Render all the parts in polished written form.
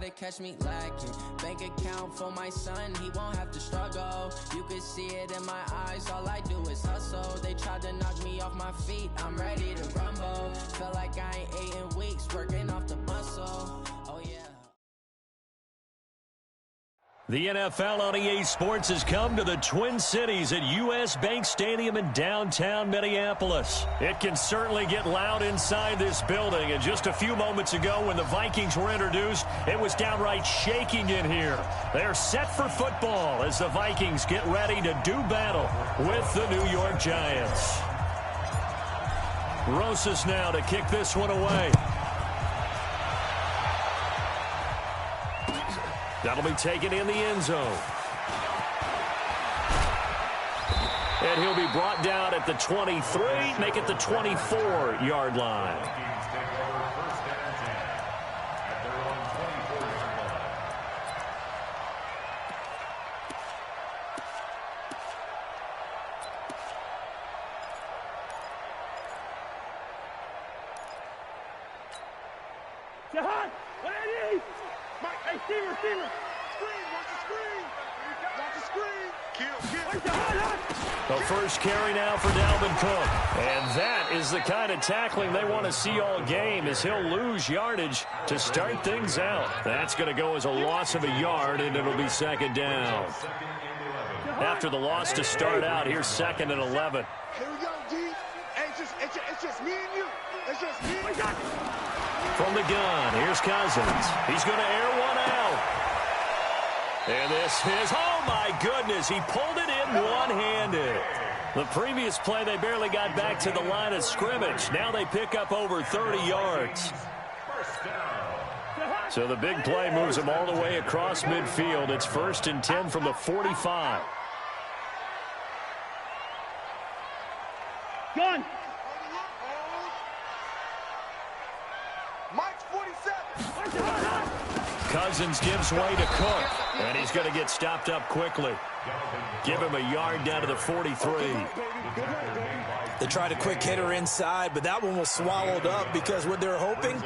to catch me lacking. Bank account for my son, he won't have to struggle. You can see it in my eyes, all I do is hustle. They tried to knock me off my feet, I'm ready to rumble. Felt like I ain't ate in weeks, working off the muscle. Oh yeah. The NFL on EA Sports has come to the Twin Cities at US Bank Stadium in downtown Minneapolis. It can certainly get loud inside this building, and just a few moments ago when the Vikings were introduced, it was downright shaking in here. They're set for football as the Vikings get ready to do battle with the New York Giants. Rosas now to kick this one away. That'll be taken in the end zone. And he'll be brought down at the 23, make it the 24-yard line. The first carry now for Dalvin Cook. And that is the kind of tackling they want to see all game, as he'll lose yardage to start things out. That's going to go as a loss of a yard, and it'll be second down. After the loss to start out, here's 2nd and 11. Here we go, D. It's just me and you. It's just me and you. From the gun, here's Cousins. He's going to air one out. And this is, oh my goodness, he pulled it in one-handed. The previous play, they barely got back to the line of scrimmage. Now they pick up over 30 yards. So the big play moves them all the way across midfield. It's 1st and 10 from the 45. Gun. Mike's 47. Cousins gives way to Cook, and he's going to get stopped up quickly. Give him a yard down to the 43. They tried a quick hitter inside, but that one was swallowed up because what they're hoping,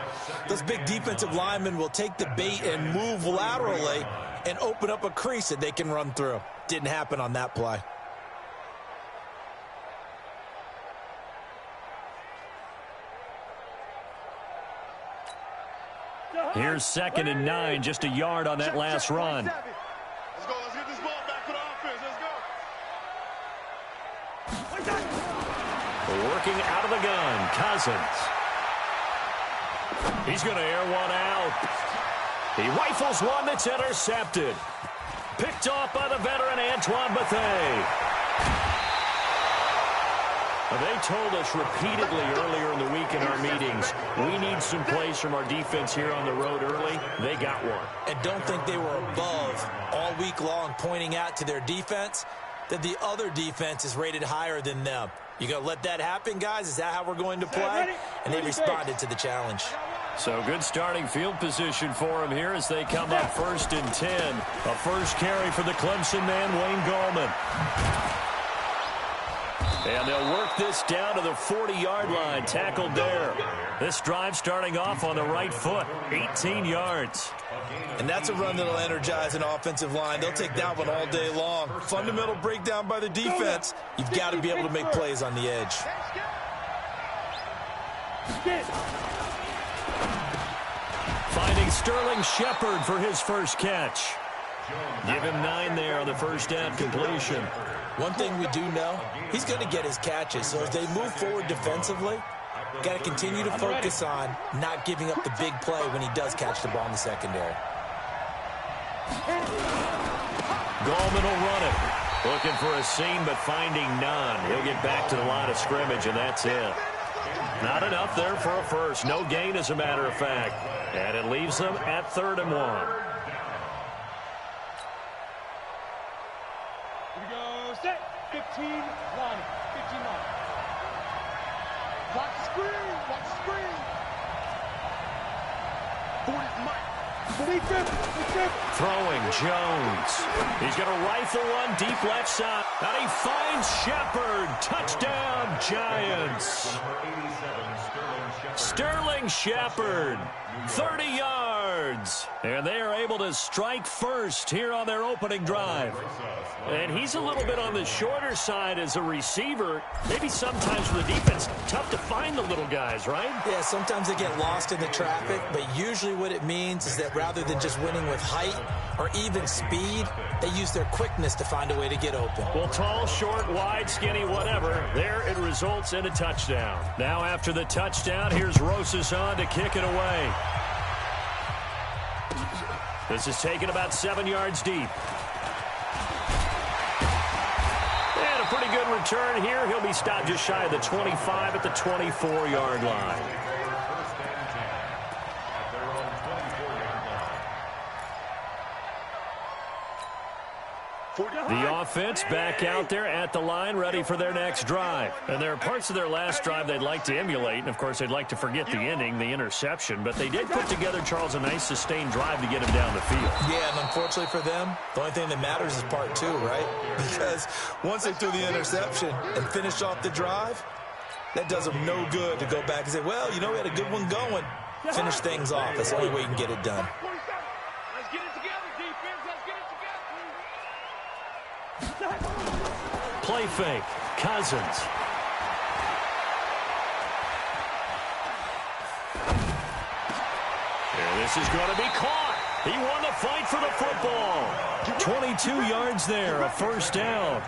those big defensive linemen will take the bait and move laterally and open up a crease that they can run through. Didn't happen on that play. Here's 2nd and 9, just a yard on that last run. Let's go. Let's get this ball back for the offense. Let's go. Working out of the gun, Cousins. He's going to air one out. He rifles one that's intercepted. Picked off by the veteran Antoine Bethea. They told us repeatedly earlier in the week in our meetings, we need some plays from our defense here on the road early. They got one. And don't think they were above all week long, pointing out to their defense that the other defense is rated higher than them. You going to let that happen, guys? Is that how we're going to play? And they responded to the challenge. So good starting field position for them here as they come up 1st and 10. A first carry for the Clemson man, Wayne Gallman. And they'll work this down to the 40-yard line, tackled there. This drive starting off on the right foot, 18 yards. And that's a run that'll energize an offensive line. They'll take that one all day long. Fundamental breakdown by the defense. You've got to be able to make plays on the edge. Finding Sterling Shepard for his first catch. Give him 9 there on the first down completion. One thing we do know, he's going to get his catches. So as they move forward defensively, got to continue to focus on not giving up the big play when he does catch the ball in the secondary. Gallman will run it. Looking for a seam, but finding none. He'll get back to the line of scrimmage, and that's it. Not enough there for a first. No gain, as a matter of fact. And it leaves them at 3rd and 1. Set, 15, line, 15 line. Watch the screen, watch the screen. 40, Mike. Throwing Jones. He's going to rifle one deep left side. And he finds Shepard. Touchdown, Giants. Sterling Shepard, 30 yards. yards. And they are able to strike first here on their opening drive. And he's a little bit on the shorter side as a receiver. Maybe sometimes for the defense, tough to find the little guys, right? Yeah, sometimes they get lost in the traffic, but usually what it means is that rather than just winning with height or even speed, they use their quickness to find a way to get open. Well, tall, short, wide, skinny, whatever, there it results in a touchdown. Now after the touchdown, here's Rosas on to kick it away. This is taken about 7 yards deep. And a pretty good return here. He'll be stopped just shy of the 25 at the 24-yard line. The offense back out there at the line, ready for their next drive. And there are parts of their last drive they'd like to emulate, and, of course, they'd like to forget the ending, the interception. But they did put together, Charles, a nice sustained drive to get him down the field. Yeah, and unfortunately for them, the only thing that matters is part two, right? Because once they threw the interception and finished off the drive, that does them no good to go back and say, well, you know, we had a good one going. Finish things off. That's the only way you can get it done. Play fake. Cousins. And this is going to be caught. He won the fight for the football. 22 yards there, a first down.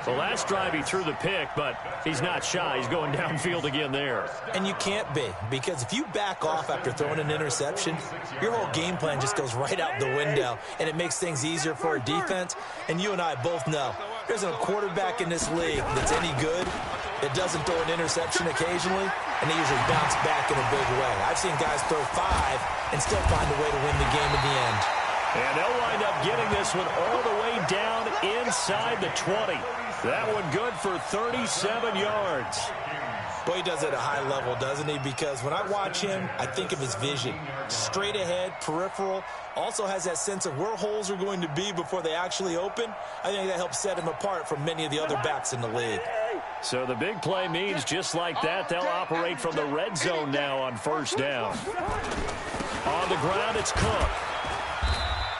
The last drive he threw the pick, but he's not shy. He's going downfield again there. And you can't be, because if you back off after throwing an interception, your whole game plan just goes right out the window, and it makes things easier for a defense. And you and I both know there's a quarterback in this league that's any good that doesn't throw an interception occasionally, and they usually bounce back in a big way. I've seen guys throw 5 and still find a way to win the game in the end. And they'll wind up getting this one all the way down inside the 20. That one good for 37 yards. Boy, he does it at a high level, doesn't he? Because when I watch him, I think of his vision. Straight ahead, peripheral, also has that sense of where holes are going to be before they actually open. I think that helps set him apart from many of the other backs in the league. So the big play means just like that, they'll operate from the red zone now on first down. On the ground, it's Cook.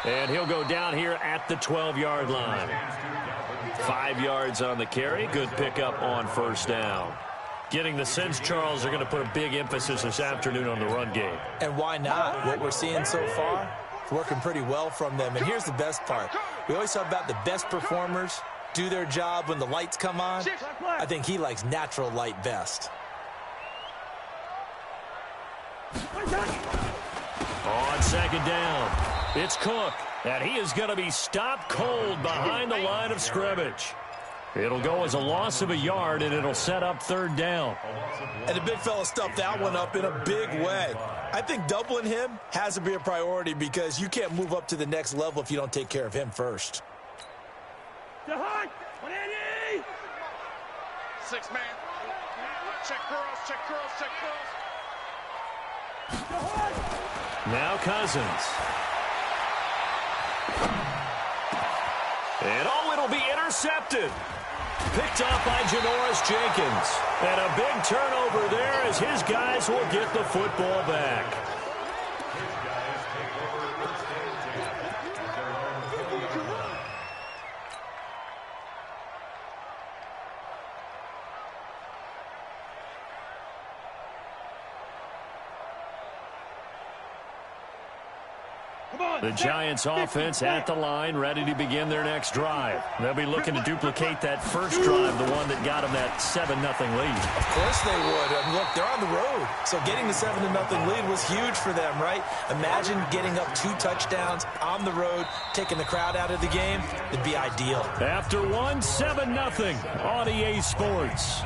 And he'll go down here at the 12-yard line. 5 yards on the carry. Good pickup on first down. Getting the sense, Charles, they're going to put a big emphasis this afternoon on the run game. And why not? What we're seeing so far is working pretty well from them. And here's the best part. We always talk about the best performers do their job when the lights come on. I think he likes natural light best. On second down, it's Cook. And he is going to be stopped cold behind the line of scrimmage. It'll go as a loss of a yard, and it'll set up third down. And the big fella stuffed that one up in a big way. I think doubling him has to be a priority because you can't move up to the next level if you don't take care of him first. 6 man. Check curls, check curls, check curls. Now Cousins. And it'll be intercepted. Picked off by Janoris Jenkins. And a big turnover there as his guys will get the football back. The Giants offense at the line, ready to begin their next drive. They'll be looking to duplicate that first drive, the one that got them that 7-0 lead. Of course they would. I mean, look, they're on the road. So getting the 7-0 lead was huge for them, right? Imagine getting up 2 touchdowns on the road, taking the crowd out of the game. It'd be ideal. After one, 7-0 on EA Sports.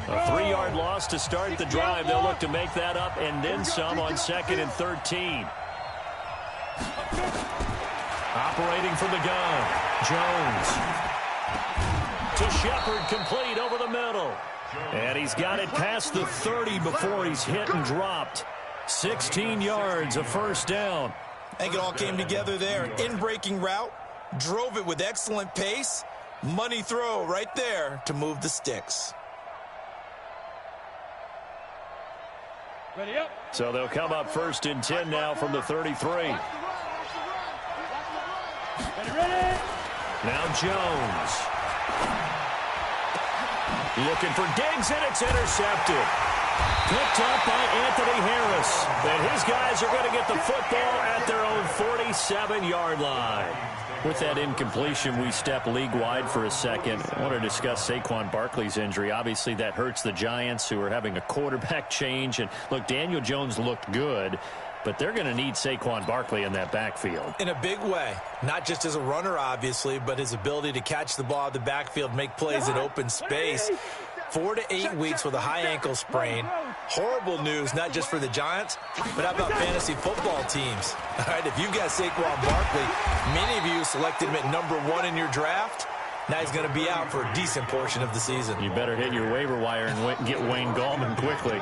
A 3-yard loss to start the drive. They'll look to make that up and then some on 2nd and 13. Operating from the gun, Jones. To Shepard, complete over the middle. And he's got it past the 30 before he's hit and dropped. 16 yards, a first down. I think it all came together there. In-breaking route, drove it with excellent pace. Money throw right there to move the sticks. Ready up. So they'll come up 1st and 10 now from the 33. Ready, ready. Now Jones. Looking for Diggs, and it's intercepted. Picked up by Anthony Harris. And his guys are going to get the football at their own 47-yard line. With that incompletion, we step league-wide for a second. I want to discuss Saquon Barkley's injury. Obviously, that hurts the Giants, who are having a quarterback change. And, look, Daniel Jones looked good, but they're going to need Saquon Barkley in that backfield. In a big way. Not just as a runner, obviously, but his ability to catch the ball in the backfield, make plays in open space. 4 to 8 weeks with a high ankle sprain. Horrible news, not just for the Giants, but how about fantasy football teams? All right, if you've got Saquon Barkley, many of you selected him at number 1 in your draft. Now he's going to be out for a decent portion of the season. You better hit your waiver wire and get Wayne Gallman quickly.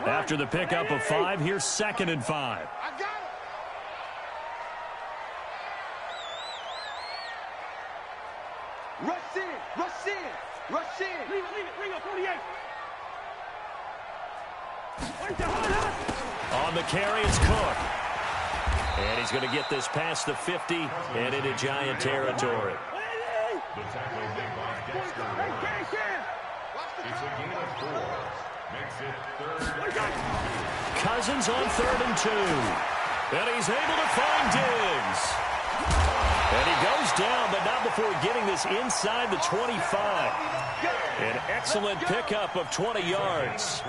After the pickup of 5, here's 2nd and 5. Rush in, rush in, rush in. Leave it, bring up 48. On the carry, it's Cook. And he's going to get this past the 50 and into Giant territory. The tackle made by Dexter. It's a gain of 4. Makes it 3rd. Cousins on 3rd and 2. And he's able to find Diggs. And he goes down, but not before getting this inside the 25. An excellent pickup of 20 yards.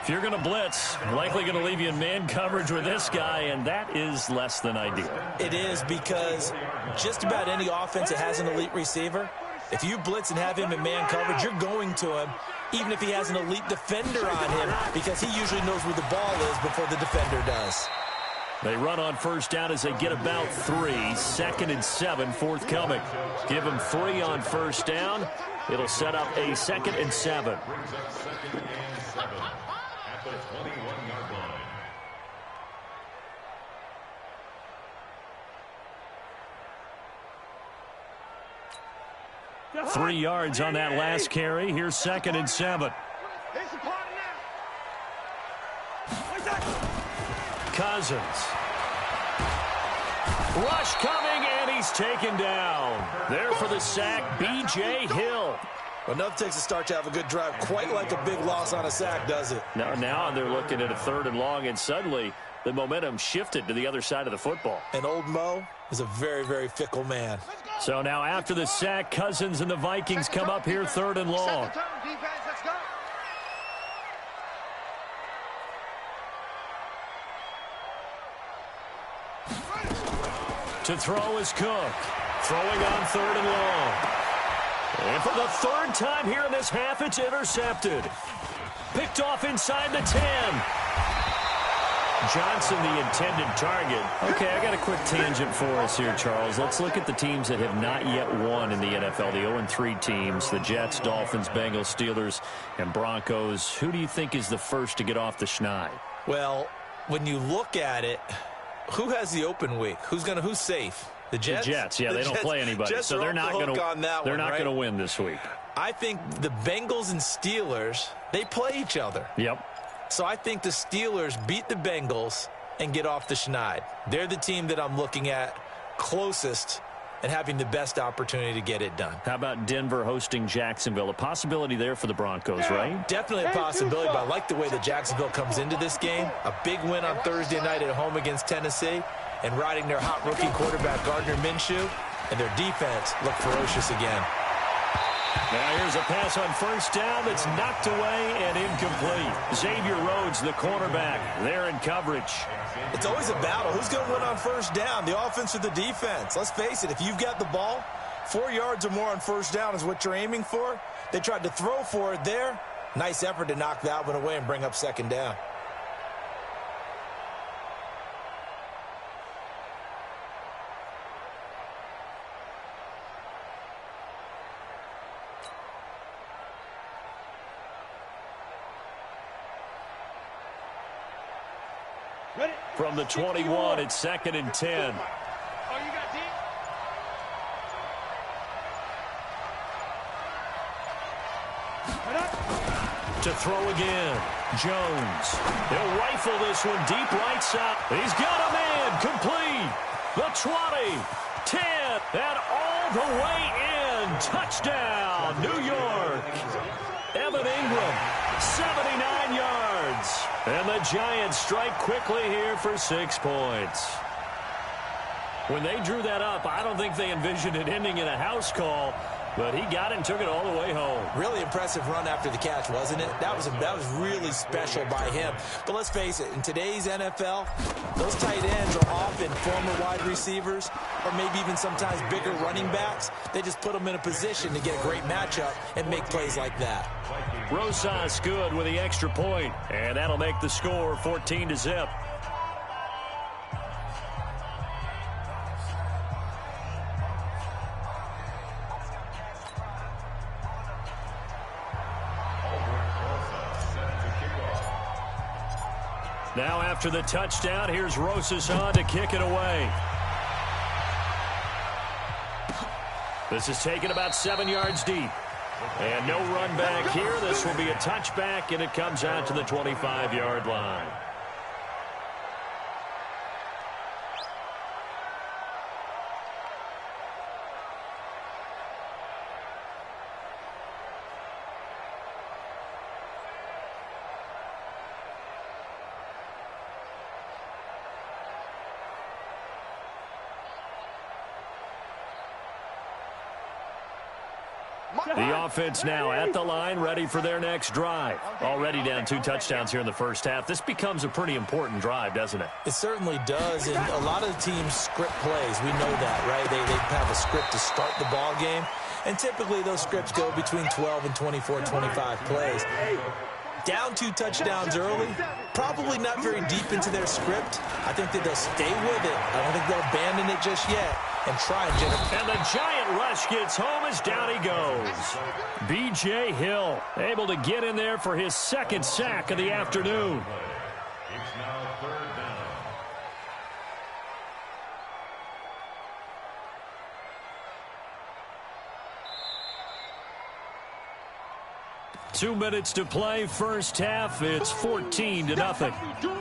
If you're going to blitz, likely going to leave you in man coverage with this guy, and that is less than ideal. It is, because just about any offense that has an elite receiver, if you blitz and have him in man coverage, you're going to him, even if he has an elite defender on him, because he usually knows where the ball is before the defender does. They run on 1st down as they get about 3. 2nd and 7 forthcoming. Give them 3 on 1st down. It'll set up a 2nd and 7. At the 21-yard line. 3 yards on that last carry. Here's 2nd and 7. Cousins. Rush coming, and he's taken down. There for the sack, B.J. Hill. Well, nothing takes a start to have a good drive quite like a big loss on a sack, does it? Now they're looking at a 3rd and long, and suddenly the momentum shifted to the other side of the football. And old Mo is a very, very fickle man. So now after the sack, Cousins and the Vikings come up here 3rd and long. To throw is Cook. Throwing on 3rd and long. And for the 3rd time here in this half, it's intercepted. Picked off inside the 10. Johnson, the intended target. Okay, I got a quick tangent for us here, Charles. Let's look at the teams that have not yet won in the NFL, the 0-3 teams, the Jets, Dolphins, Bengals, Steelers, and Broncos. Who do you think is the first to get off the schneid? Well, when you look at it, who has the open week? Who's safe? The Jets? The Jets, yeah, they don't play anybody, Jets so they're not going to win this week. I think the Bengals and Steelers, they play each other. Yep. So I think the Steelers beat the Bengals and get off the schneid. They're the team that I'm looking at closest and having the best opportunity to get it done. How about Denver hosting Jacksonville? A possibility there for the Broncos, right? Definitely a possibility, but I like the way that Jacksonville comes into this game. A big win on Thursday night at home against Tennessee, and riding their hot rookie quarterback Gardner Minshew, and their defense looked ferocious again. Now here's a pass on 1st down that's knocked away and incomplete. Xavier Rhodes, the cornerback, there in coverage. It's always a battle. Who's going to win on 1st down, the offense or the defense? Let's face it, if you've got the ball, 4 yards or more on 1st down is what you're aiming for. They tried to throw for it there. Nice effort to knock that one away and bring up 2nd down. From the 21, it's 2nd and 10. To throw again. Jones. He'll rifle this one deep right side. He's got a man. Complete. The 20. 10. And all the way in. Touchdown. New York. Evan Ingram. 79 yards. And the Giants strike quickly here for 6 points. When they drew that up, I don't think they envisioned it ending in a house call. But he got it and took it all the way home. Really impressive run after the catch, wasn't it? That was really special by him. But let's face it, in today's NFL, those tight ends are often former wide receivers or maybe even sometimes bigger running backs. They just put them in a position to get a great matchup and make plays like that. Rosas good with the extra point, and that'll make the score 14-0. Now after the touchdown, here's Rosas on to kick it away. This is taken about 7 yards deep. And no run back here. This will be a touchback, and it comes out to the 25-yard line. The offense now at the line, ready for their next drive. Already down 2 touchdowns here in the first half. This becomes a pretty important drive, doesn't it? It certainly does, and a lot of the teams script plays. We know that, right? They have a script to start the ball game, and typically those scripts go between 12 and 24, 25 plays. Down 2 touchdowns early, probably not very deep into their script. I think that they'll stay with it. I don't think they'll abandon it just yet and try and generate. And the giant rush gets home as down he goes. B.J. Hill able to get in there for his 2nd sack of the afternoon. It's now 3rd down. Two minutes to play, first half. It's 14-0. That's how we do it.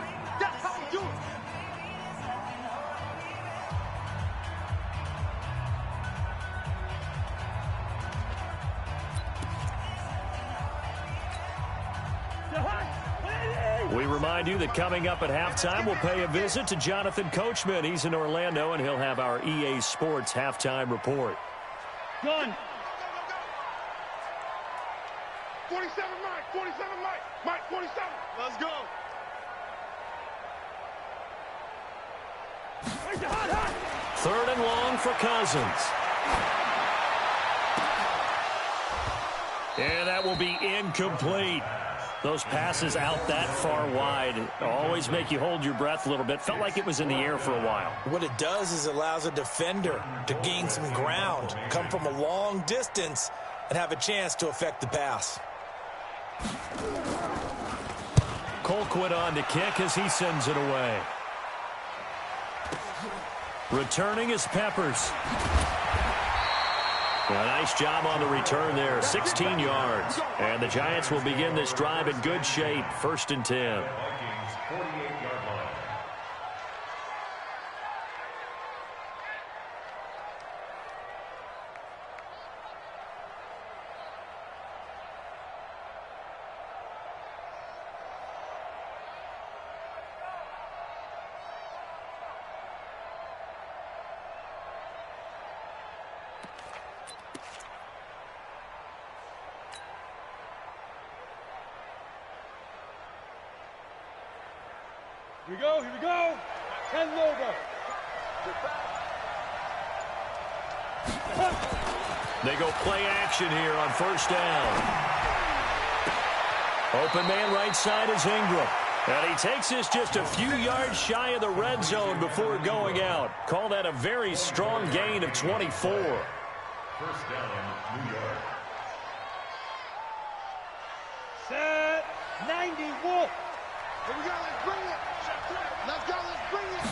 'em. We remind you that coming up at halftime, we'll pay a visit to Jonathan Coachman. He's in Orlando, and he'll have our EA Sports halftime report. Done. 47, Mike. 47, Mike. Mike, 47. Let's go. Third and long for Cousins. And that will be incomplete. Those passes out that far wide always make you hold your breath a little bit. Felt like it was in the air for a while. What it does is it allows a defender to gain some ground, come from a long distance, and have a chance to affect the pass. Colquitt on to kick as he sends it away. Returning is Peppers. A nice job on the return there, 16 yards. And the Giants will begin this drive in good shape, 1st and 10. Vikings 48-yard line. Here we go. Here we go. 10 logo. They go play action here on 1st down. Open man right side is Ingram. And he takes this just a few yards shy of the red zone before going out. Call that a very strong gain of 24. 1st down, New York. Set. 90 Wolf. Here we go, let's bring it. Let's go, let's bring it.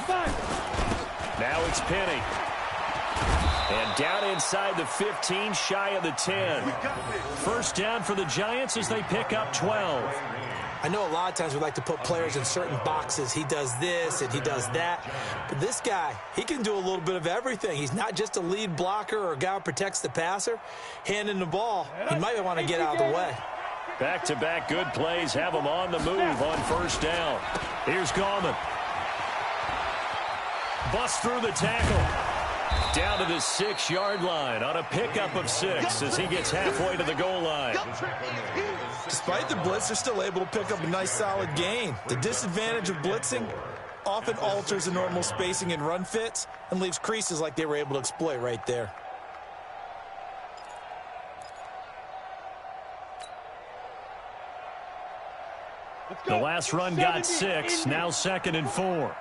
Now it's Penny. And down inside the 15, shy of the 10. First down for the Giants as they pick up 12. I know a lot of times we like to put players in certain boxes. He does this and he does that. But this guy, he can do a little bit of everything. He's not just a lead blocker or a guy who protects the passer. Handing the ball, he might want to get out of the way. Back-to-back good plays have him on the move on first down. Here's Gallman. Bust through the tackle. Down to the 6-yard line on a pickup of 6 as he gets halfway to the goal line. Despite the blitz, they're still able to pick up a nice solid gain. The disadvantage of blitzing often alters the normal spacing and run fits and leaves creases like they were able to exploit right there. The last run got 6, now 2nd and 4.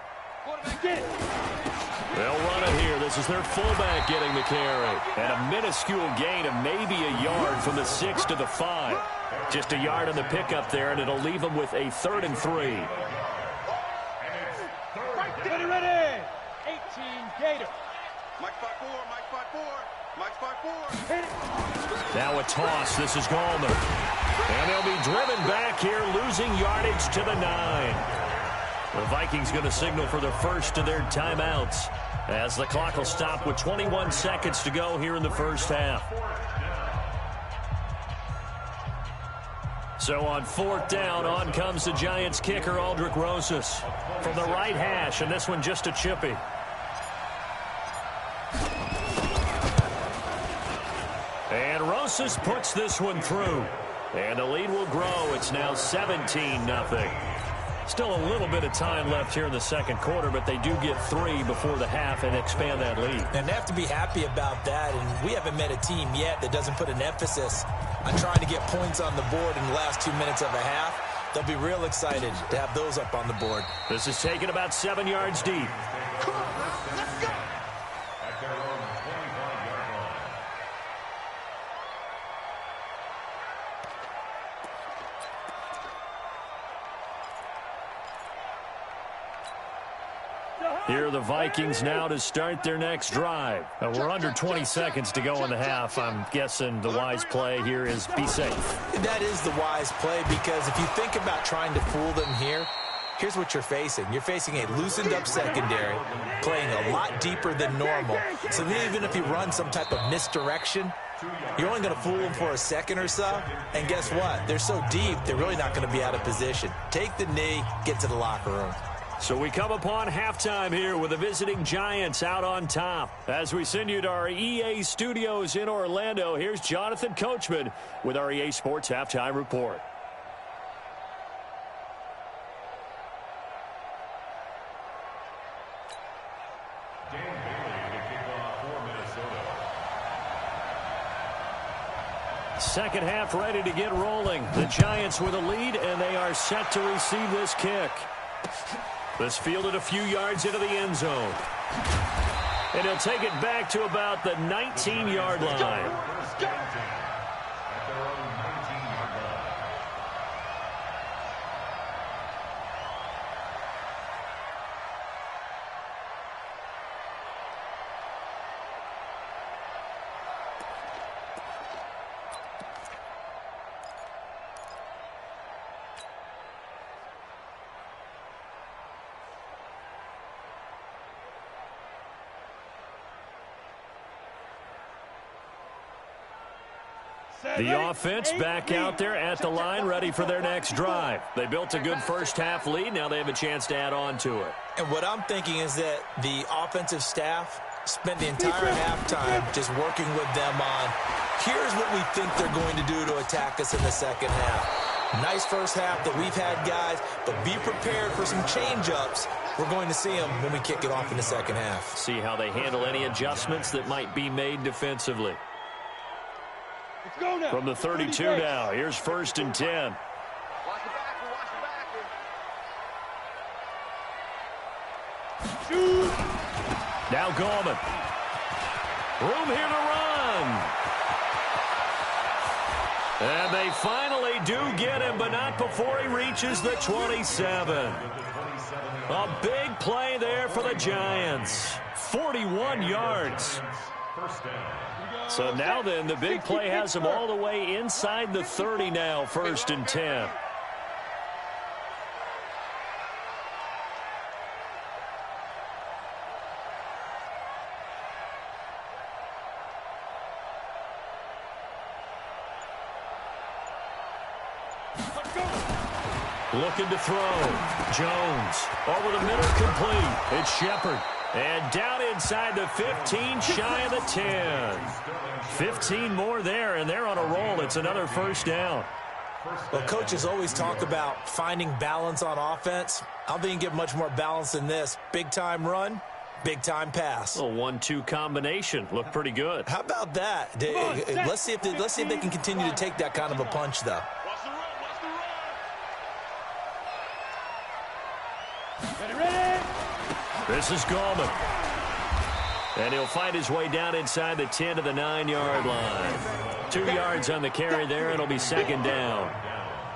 They'll run it here. This is their fullback getting the carry. And a minuscule gain of maybe a yard from the 6 to the 5. Just a yard on the pickup there, and it'll leave them with a 3rd and 3. Ready. 18 Gator. Mike 5-4, Mike 5-4, Mike 5-4. Now a toss. This is Gallman. And they'll be driven back here, losing yardage to the 9. The Vikings going to signal for the first of their timeouts as the clock will stop with 21 seconds to go here in the first half. So on 4th down, on comes the Giants kicker, Aldrick Rosas. From the right hash, and this one just a chippy. And Rosas puts this one through. And the lead will grow. It's now 17-0. Still a little bit of time left here in the second quarter, but they do get 3 before the half and expand that lead. And they have to be happy about that, and we haven't met a team yet that doesn't put an emphasis on trying to get points on the board in the last 2 minutes of a half. They'll be real excited to have those up on the board. This is taken about 7 yards deep. Come on, let's go. At their own 25-yard line. Here are the Vikings now to start their next drive. We're under 20 seconds to go in the half. I'm guessing the wise play here is be safe. That is the wise play, because if you think about trying to fool them here, here's what you're facing. You're facing a loosened up secondary, playing a lot deeper than normal. So even if you run some type of misdirection, you're only going to fool them for a second or so. And guess what? They're so deep, they're really not going to be out of position. Take the knee, get to the locker room. So we come upon halftime here with the visiting Giants out on top. As we send you to our EA studios in Orlando, here's Jonathan Coachman with our EA Sports Halftime Report. Second half ready to get rolling. The Giants with a lead, and they are set to receive this kick. This fielded a few yards into the end zone. And he'll take it back to about the 19-yard line. The offense back out there at the line, ready for their next drive. They built a good first half lead. Now they have a chance to add on to it. And what I'm thinking is that the offensive staff spent the entire halftime just working with them on, here's what we think they're going to do to attack us in the second half. Nice first half that we've had, guys, but be prepared for some change-ups. We're going to see them when we kick it off in the second half. See how they handle any adjustments that might be made defensively. From the 32 now, here's 1st and 10. Now Gallman. Room here to run. And they finally do get him, but not before he reaches the 27. A big play there for the Giants. 41 yards. So now then, the big play has him all the way inside the 30 now, 1st and 10. Looking to throw. Jones over the middle, complete. It's Shepard. And down inside the 15, shy of the 10. 15 more there, and they're on a roll. It's another 1st down. Well, coaches always talk about finding balance on offense. I don't think you get much more balance than this. Big-time run, big-time pass. A 1-2 combination. Looked pretty good. How about that? Let's see if they can continue to take that kind of a punch, though. This is Gallman. And he'll find his way down inside the 10 to the 9-yard line. 2 yards on the carry there. It'll be 2nd down.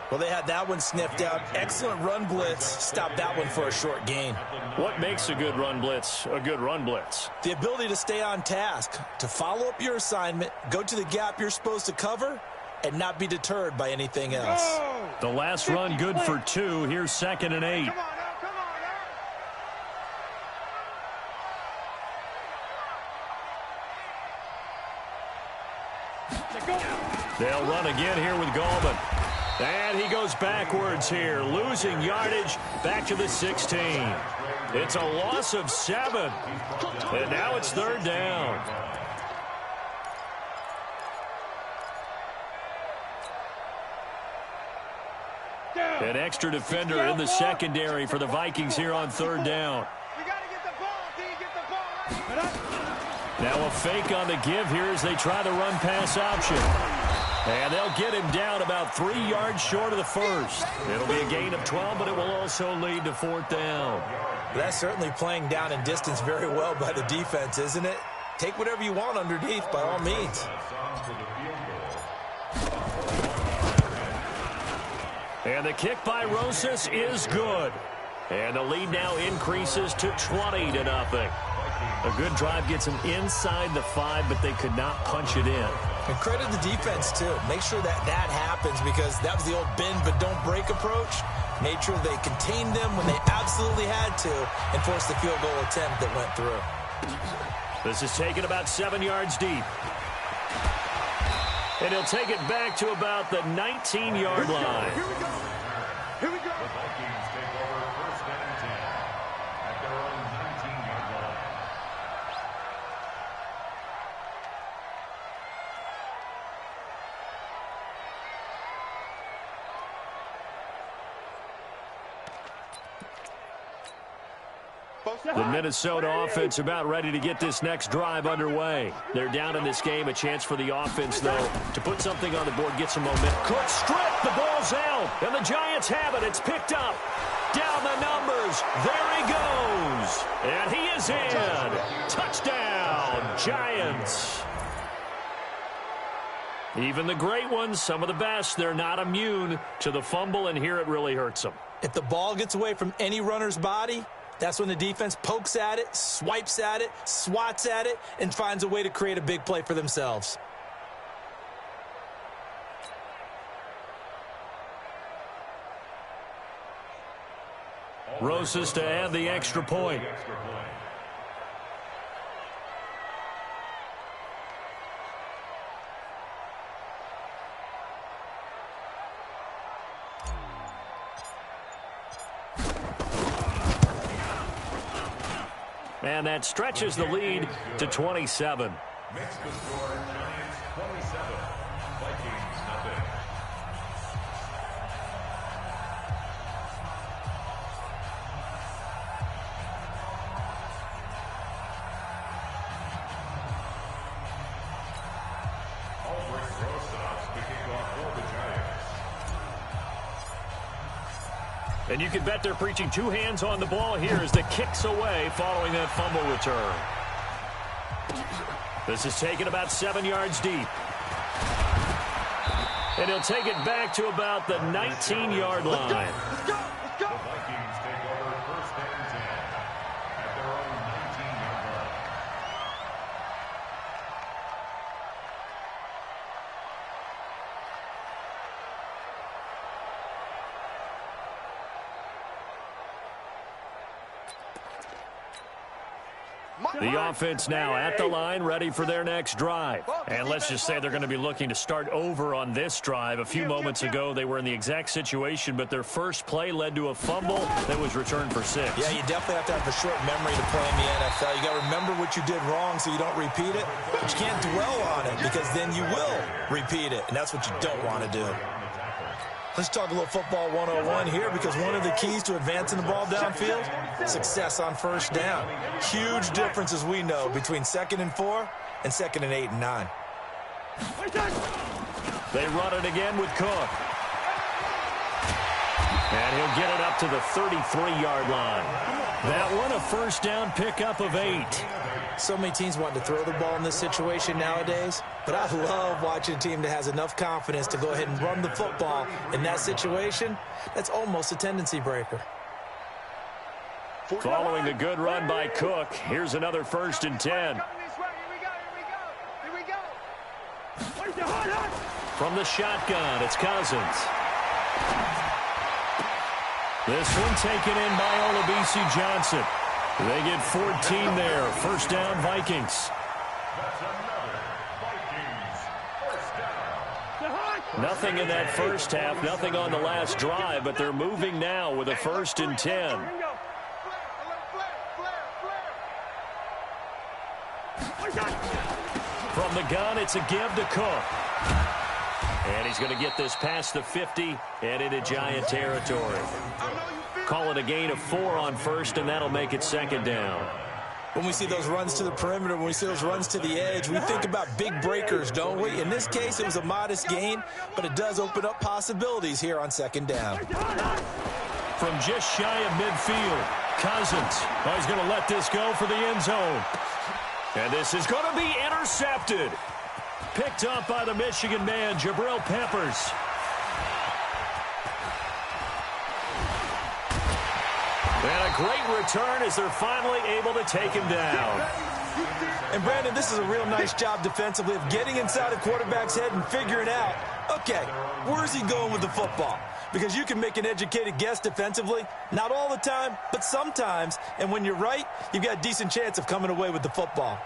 Well, they had that one sniffed out. Excellent run blitz. Stopped that one for a short gain. What makes a good run blitz a good run blitz? The ability to stay on task, to follow up your assignment, go to the gap you're supposed to cover, and not be deterred by anything else. The last run good for 2. Here's 2nd and 8. They'll run again here with Gallman. And he goes backwards here, losing yardage back to the 16. It's a loss of 7. And now it's 3rd down. An extra defender in the secondary for the Vikings here on 3rd down. Now a fake on the give here as they try the run-pass option. And they'll get him down about 3 yards short of the 1st. It'll be a gain of 12, but it will also lead to 4th down. That's certainly playing down in distance very well by the defense, isn't it? Take whatever you want underneath, by all means. And the kick by Rosas is good. And the lead now increases to 20-0. A good drive gets them inside the 5, but they could not punch it in. And credit the defense, too. Make sure that happens, because that was the old bend but don't break approach. Made sure they contained them when they absolutely had to and forced the field goal attempt that went through. This is taken about 7 yards deep. And he'll take it back to about the 19-yard line. Here we go. Here we go. The Vikings take over 1st and 10 at their own 19-yard line. The Minnesota offense about ready to get this next drive underway. They're down in this game. A chance for the offense, though, to put something on the board, get some momentum. Could strip. The ball's out. And the Giants have it. It's picked up. Down the numbers. There he goes. And he is in. Touchdown, Giants. Even the great ones, some of the best, they're not immune to the fumble, and here it really hurts them. If the ball gets away from any runner's body, that's when the defense pokes at it, swipes at it, swats at it, and finds a way to create a big play for themselves. Rosas to add the extra point. And that stretches the lead to 27. Makes the score Giants 27, Vikings nothing. Albrecht Rosas to kick off for the Giants. And you can bet they're preaching 2 hands on the ball here as the kick's away following that fumble return. This is taken about 7 yards deep. And he'll take it back to about the 19-yard line. The Vikings take over first and 10 at their own 19-yard line. The offense now at the line, ready for their next drive. And let's just say they're going to be looking to start over on this drive. A few moments ago, they were in the exact situation, but their first play led to a fumble that was returned for 6. Yeah, you definitely have to have a short memory to play in the NFL. You got to remember what you did wrong so you don't repeat it. But you can't dwell on it because then you will repeat it, and that's what you don't want to do. Let's talk a little football 101 here because one of the keys to advancing the ball downfield, success on first down. Huge difference, as we know, between 2nd and 4 and 2nd and 8 and 9. They run it again with Cook. And he'll get it up to the 33-yard line. That one a first down pickup of 8. So many teams want to throw the ball in this situation nowadays, but I love watching a team that has enough confidence to go ahead and run the football in that situation. That's almost a tendency breaker. Following the good run by Cook, here's another first and 10. From the shotgun, it's Cousins. This one taken in by Olabisi Johnson. They get 14 there. First down, Vikings. Nothing in that first half, nothing on the last drive, but they're moving now with a first and 10. From the gun, it's a give to Cook. And he's going to get this past the 50 and into Giant territory. Call it a gain of 4 on first, and that'll make it second down. When we see those runs to the perimeter, when we see those runs to the edge, we think about big breakers, don't we? In this case, it was a modest gain, but it does open up possibilities here on second down. From just shy of midfield, Cousins. Oh, he's going to let this go for the end zone. And this is going to be intercepted. Picked up by the Michigan man, Jabril Peppers. And a great return as they're finally able to take him down. And, Brandon, this is a real nice job defensively of getting inside a quarterback's head and figuring out, okay, where's he going with the football? Because you can make an educated guess defensively, not all the time, but sometimes. And when you're right, you've got a decent chance of coming away with the football.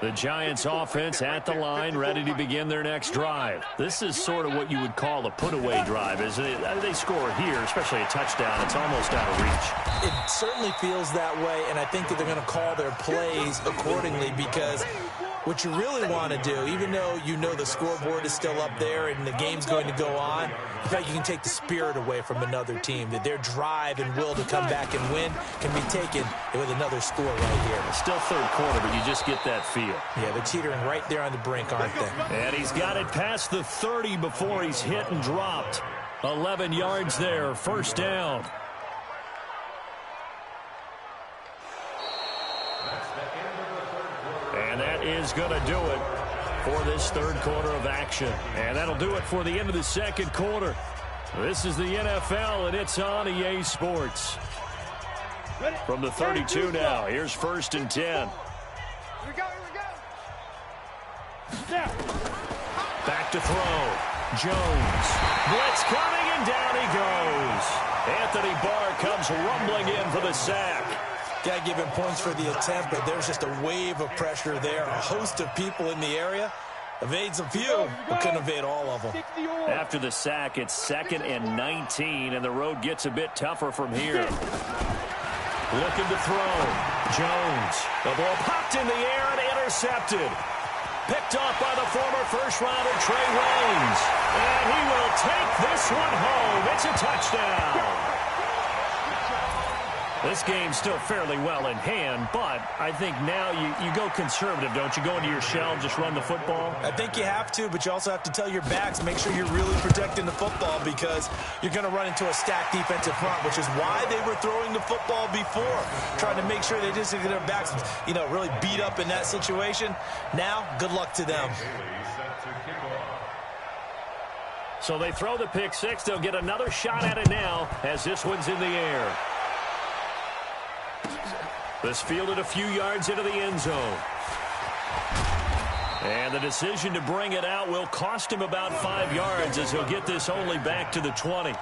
The Giants offense at the line, ready to begin their next drive. This is sort of what you would call a put-away drive, isn't it? They score here, especially a touchdown. It's almost out of reach. It certainly feels that way, and I think that they're going to call their plays accordingly because what you really want to do, even though you know the scoreboard is still up there and the game's going to go on, in fact, you can take the spirit away from another team, that their drive and will to come back and win can be taken with another score right here. Still third quarter, but you just get that feel. Yeah, they're teetering right there on the brink, aren't they? And he's got it past the 30 before he's hit and dropped. 11 yards there, first down. And that is going to do it for this third quarter of action. And that'll do it for the end of the second quarter. This is the NFL, and it's on EA Sports. From the 32 now, here's first and 10. Here we go. Back to throw. Jones. Blitz coming, and down he goes. Anthony Barr comes rumbling in for the sack. Got to give him points for the attempt, but there's just a wave of pressure there. A host of people in the area. Evades a few, but couldn't evade all of them. After the sack, it's 2nd and 19, and the road gets a bit tougher from here. Looking to throw. Jones. The ball popped in the air and intercepted. Picked off by the former first-rounder Trey Waynes. And he will take this one home. It's a touchdown. This game's still fairly well in hand, but I think now you go conservative, don't you? Go into your shell, just run the football? I think you have to, but you also have to tell your backs, make sure you're really protecting the football because you're going to run into a stacked defensive front, which is why they were throwing the football before, trying to make sure they just get their backs, really beat up in that situation. Now, good luck to them. So they throw the pick six. They'll get another shot at it now as this one's in the air. This fielded a few yards into the end zone. And the decision to bring it out will cost him about 5 yards as he'll get this only back to the 20.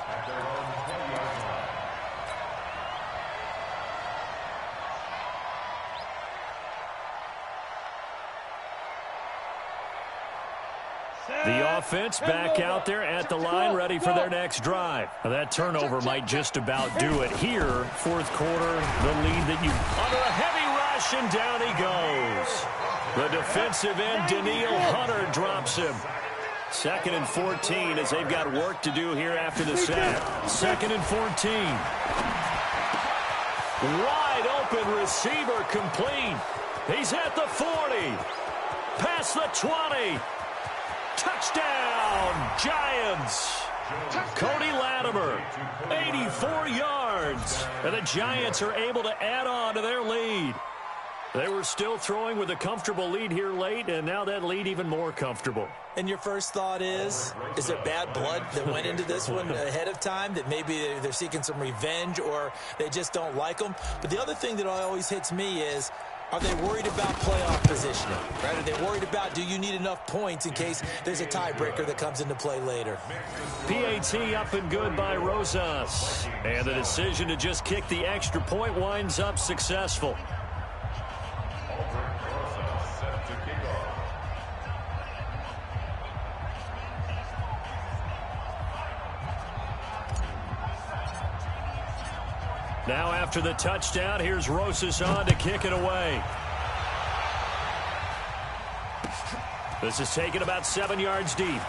The offense back out there at the line, ready for their next drive. Now that turnover might just about do it here. Fourth quarter, the lead that you... Under a heavy rush, and down he goes. The defensive end, Daniil Hunter, drops him. 2nd and 14 as they've got work to do here after the sack. 2nd and 14. Wide open receiver complete. He's at the 40. Past the 20. Touchdown, Giants. Cody Latimer, 84 yards. And the Giants are able to add on to their lead. They were still throwing with a comfortable lead here late, and now that lead even more comfortable. And your first thought is there bad blood that went into this one ahead of time, that maybe they're seeking some revenge or they just don't like them? But the other thing that always hits me is, are they worried about playoff positioning? Right? Are they worried about, do you need enough points in case there's a tiebreaker that comes into play later? PAT up and good by Rosas. And the decision to just kick the extra point winds up successful. Now after the touchdown, here's Rosas on to kick it away. This is taken about 7 yards deep.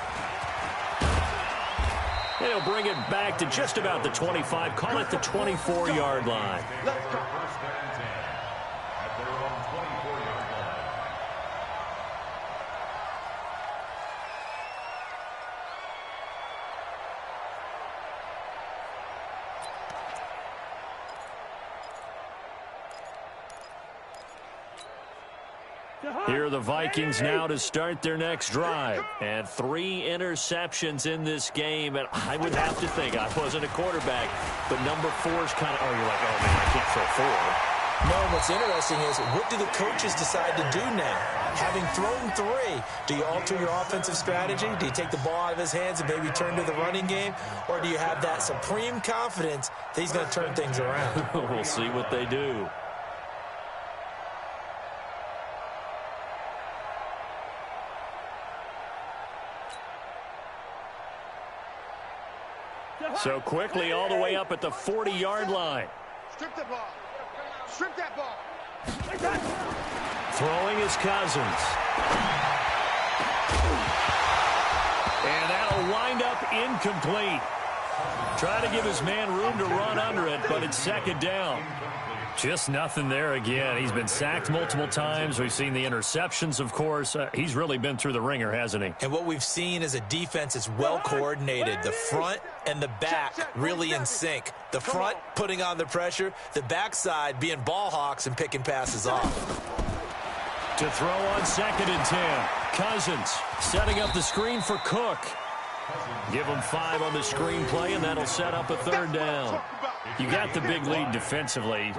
They'll bring it back to just about the 25. Call it the 24-yard line. Here are the Vikings now to start their next drive. And 3 interceptions in this game. And I would have to think, I wasn't a quarterback, but number 4 is kind of, you're like, oh, man, I can't throw 4. No, what's interesting is, what do the coaches decide to do now? Having thrown 3, do you alter your offensive strategy? Do you take the ball out of his hands and maybe turn to the running game? Or do you have that supreme confidence that he's going to turn things around? We'll see what they do. So quickly all the way up at the 40-yard line. Strip the ball. Strip that ball. Throwing is Cousins. And that'll wind up incomplete. Try to give his man room to run under it, but it's 2nd down. Just nothing there again. He's been sacked multiple times. We've seen the interceptions, of course. He's really been through the ringer, hasn't he? And what we've seen is a defense that's well coordinated. The front and the back really in sync. The front putting on the pressure. The backside being ball hawks and picking passes off. To throw on 2nd and 10. Cousins setting up the screen for Cook. Give him 5 on the screenplay, and that'll set up a 3rd down. You got the big lead defensively,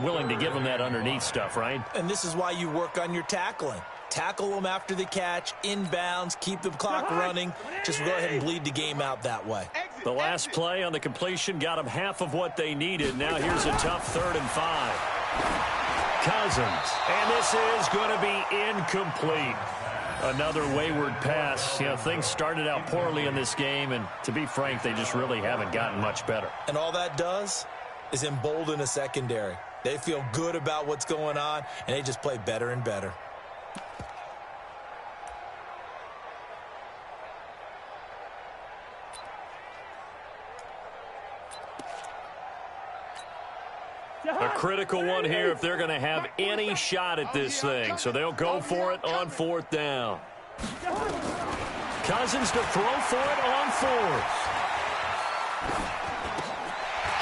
willing to give them that underneath stuff, right? And this is why you work on your tackling. Tackle them after the catch, inbounds, keep the clock running. Just go ahead and bleed the game out that way. The last play on the completion got them half of what they needed. Now here's a tough 3rd and 5. Cousins, and this is going to be incomplete. Another wayward pass. You know, things started out poorly in this game, and to be frank, they just really haven't gotten much better. And all that does is embolden a secondary. They feel good about what's going on, and they just play better and better. A critical one here if they're going to have any shot at this thing. So they'll go for it on 4th down. Cousins to throw for it on 4th.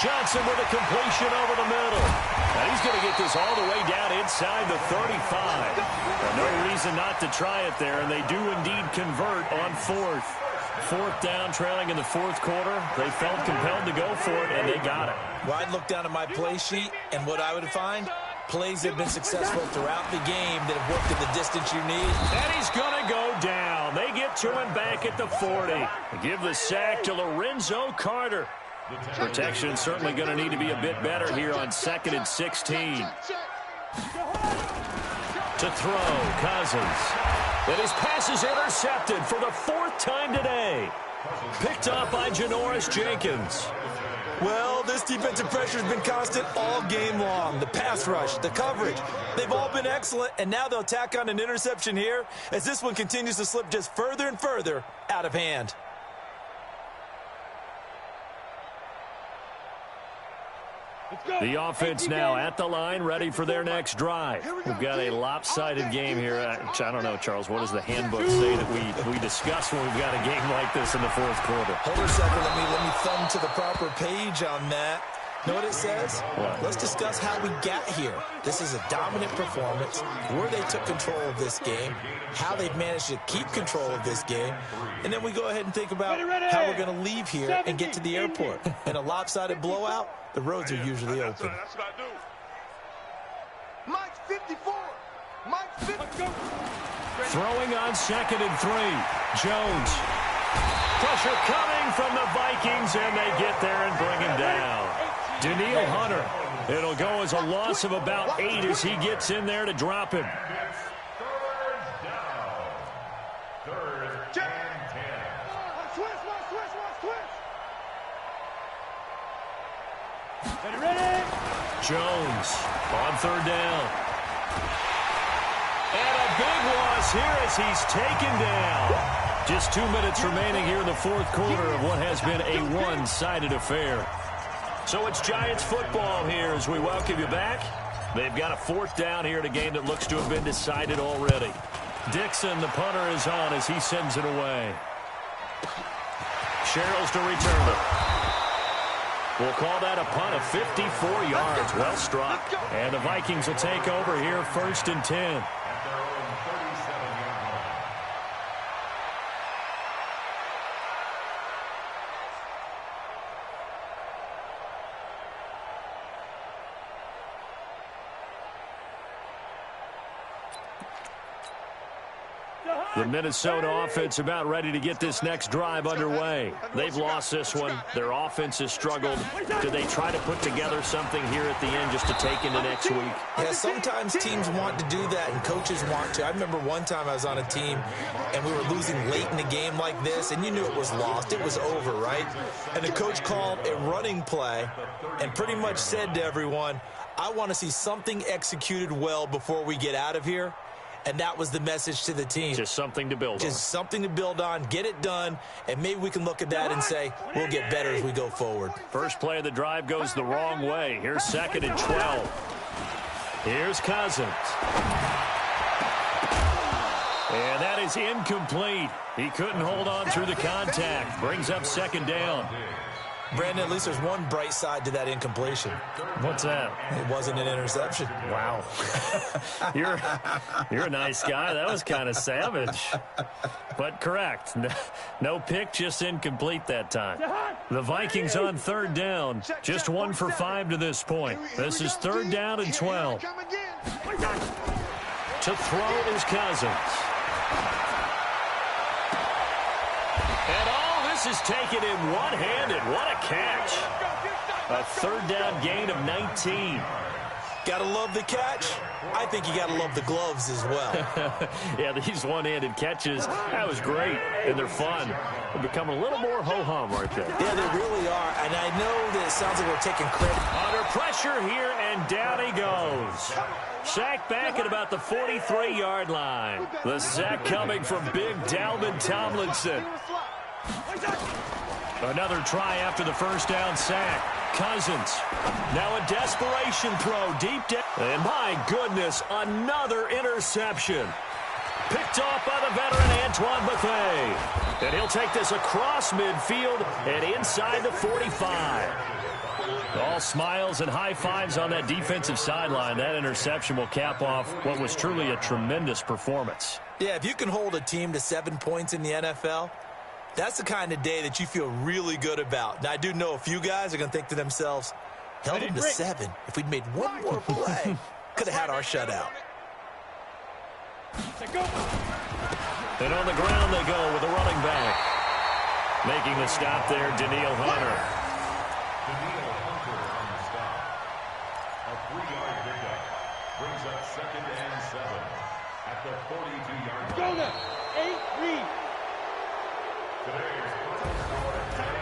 Johnson with a completion over the middle. Now he's going to get this all the way down inside the 35. No reason not to try it there, and they do indeed convert on 4th. 4th down, trailing in the 4th quarter. They felt compelled to go for it, and they got it. Well, I'd look down at my play sheet, and what I would find, plays that have been successful throughout the game that have worked at the distance you need. And he's going to go down. They get to him back at the 40. They give the sack to Lorenzo Carter. Protection certainly going to need to be a bit better here on 2nd and 16. To throw, Cousins. And his pass is intercepted for the 4th time today. Picked off by Janoris Jenkins. Well, this defensive pressure has been constant all game long. The pass rush, the coverage, they've all been excellent, and now they'll tack on an interception here as this one continues to slip just further and further out of hand. The offense now at the line, ready for their next drive. We've got a lopsided game here. I don't know, Charles, what does the handbook say that we discuss when we've got a game like this in the 4th quarter? Hold a second. Let me thumb to the proper page on that. Know what it says? What? Let's discuss how we got here. This is a dominant performance, where they took control of this game, how they've managed to keep control of this game, and then we go ahead and think about how we're going to leave here and get to the airport. In a lopsided blowout, the roads are usually open. That's what I do. Mike's 54. Mike's 50. Throwing on 2nd and 3. Jones. Pressure coming from the Vikings, and they get there and bring him down. Daniil Hunter. It'll go as a loss of about 8 as he gets in there to drop him. 3rd down. 3rd and 10. Jones on 3rd down. And a big loss here as he's taken down. Just 2 minutes remaining here in the 4th quarter of what has been a one-sided affair. So it's Giants football here as we welcome you back. They've got a 4th down here in a game that looks to have been decided already. Dixon, the punter, is on as he sends it away. Sherrills to return it. We'll call that a punt of 54 yards. Well struck. And the Vikings will take over here 1st and 10. The Minnesota offense about ready to get this next drive underway. They've lost this one. Their offense has struggled. Do they try to put together something here at the end just to take into next week? Yeah, sometimes teams want to do that and coaches want to. I remember one time I was on a team and we were losing late in the game like this, and you knew it was lost. It was over, right? And the coach called a running play and pretty much said to everyone, I want to see something executed well before we get out of here. And that was the message to the team. Just something to build on. Just something to build on, get it done, and maybe we can look at that and say, we'll get better as we go forward. First play of the drive goes the wrong way. Here's 2nd and 12. Here's Cousins. And that is incomplete. He couldn't hold on through the contact. Brings up 2nd down. Brandon, at least there's one bright side to that incompletion. What's that? It wasn't an interception. Wow. You're a nice guy. That was kind of savage. But correct. No pick, just incomplete that time. The Vikings on 3rd down. Just 1 for 5 to this point. This is 3rd down and 12. To throw is Cousins. And all this is taken in one-handed. What a catch. A 3rd down gain of 19. Gotta love the catch. I think you gotta love the gloves as well. Yeah, these one-handed catches, that was great, and they're fun. They're becoming a little more ho-hum right there. Yeah, they really are, and I know that it sounds like we're taking credit. Under pressure here, and down he goes. Sacked back at about the 43-yard line. The sack coming from big Dalvin Tomlinson. Another try after the 1st down sack. Cousins. Now a desperation throw deep down. And my goodness, another interception. Picked off by the veteran Antoine Bethea. And he'll take this across midfield and inside the 45. All smiles and high fives on that defensive sideline. That interception will cap off what was truly a tremendous performance. Yeah, if you can hold a team to 7 points in the NFL, that's the kind of day that you feel really good about. Now, I do know a few guys are going to think to themselves, held them to 7. If we'd made one more play, could have had our shutout. And on the ground they go with the running back. Making the stop there, Daniil Hunter. Daniil Hunter on the stop. A 3-yard pickup brings up 2nd and 7 at the 42-yard line. Go now. 8 read.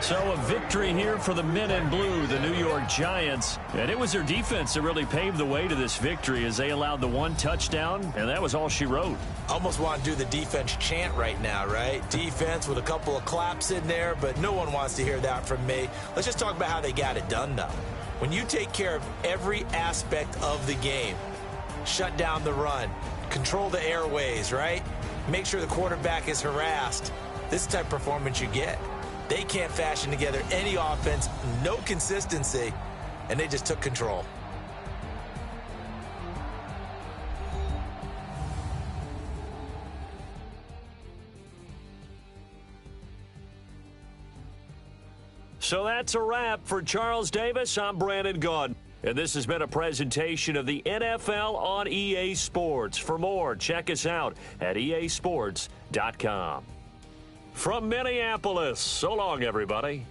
So a victory here for the men in blue, the New York Giants. And it was their defense that really paved the way to this victory as they allowed the 1 touchdown, and that was all she wrote. Almost want to do the defense chant right now, right? Defense with a couple of claps in there, but no one wants to hear that from me. Let's just talk about how they got it done, though. When you take care of every aspect of the game, shut down the run, control the airways, right? Make sure the quarterback is harassed. This is the type of performance you get. They can't fashion together any offense, no consistency, and they just took control. So that's a wrap for Charles Davis. I'm Brandon Gaudin. And this has been a presentation of the NFL on EA Sports. For more, check us out at easports.com. From Minneapolis, so long, everybody.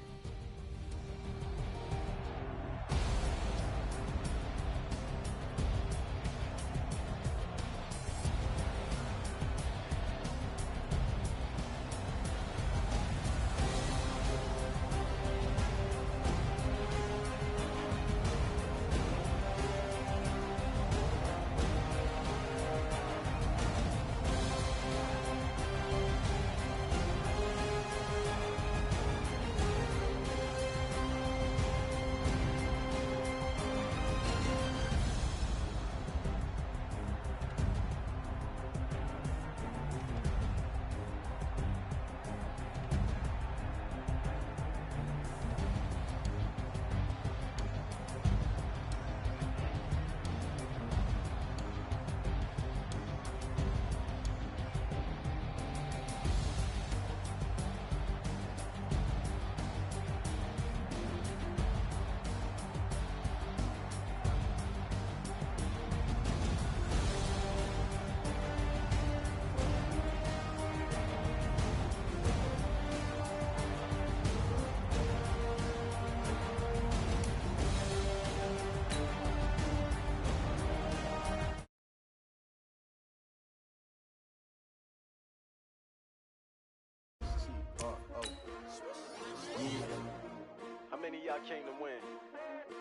How many of y'all came to win?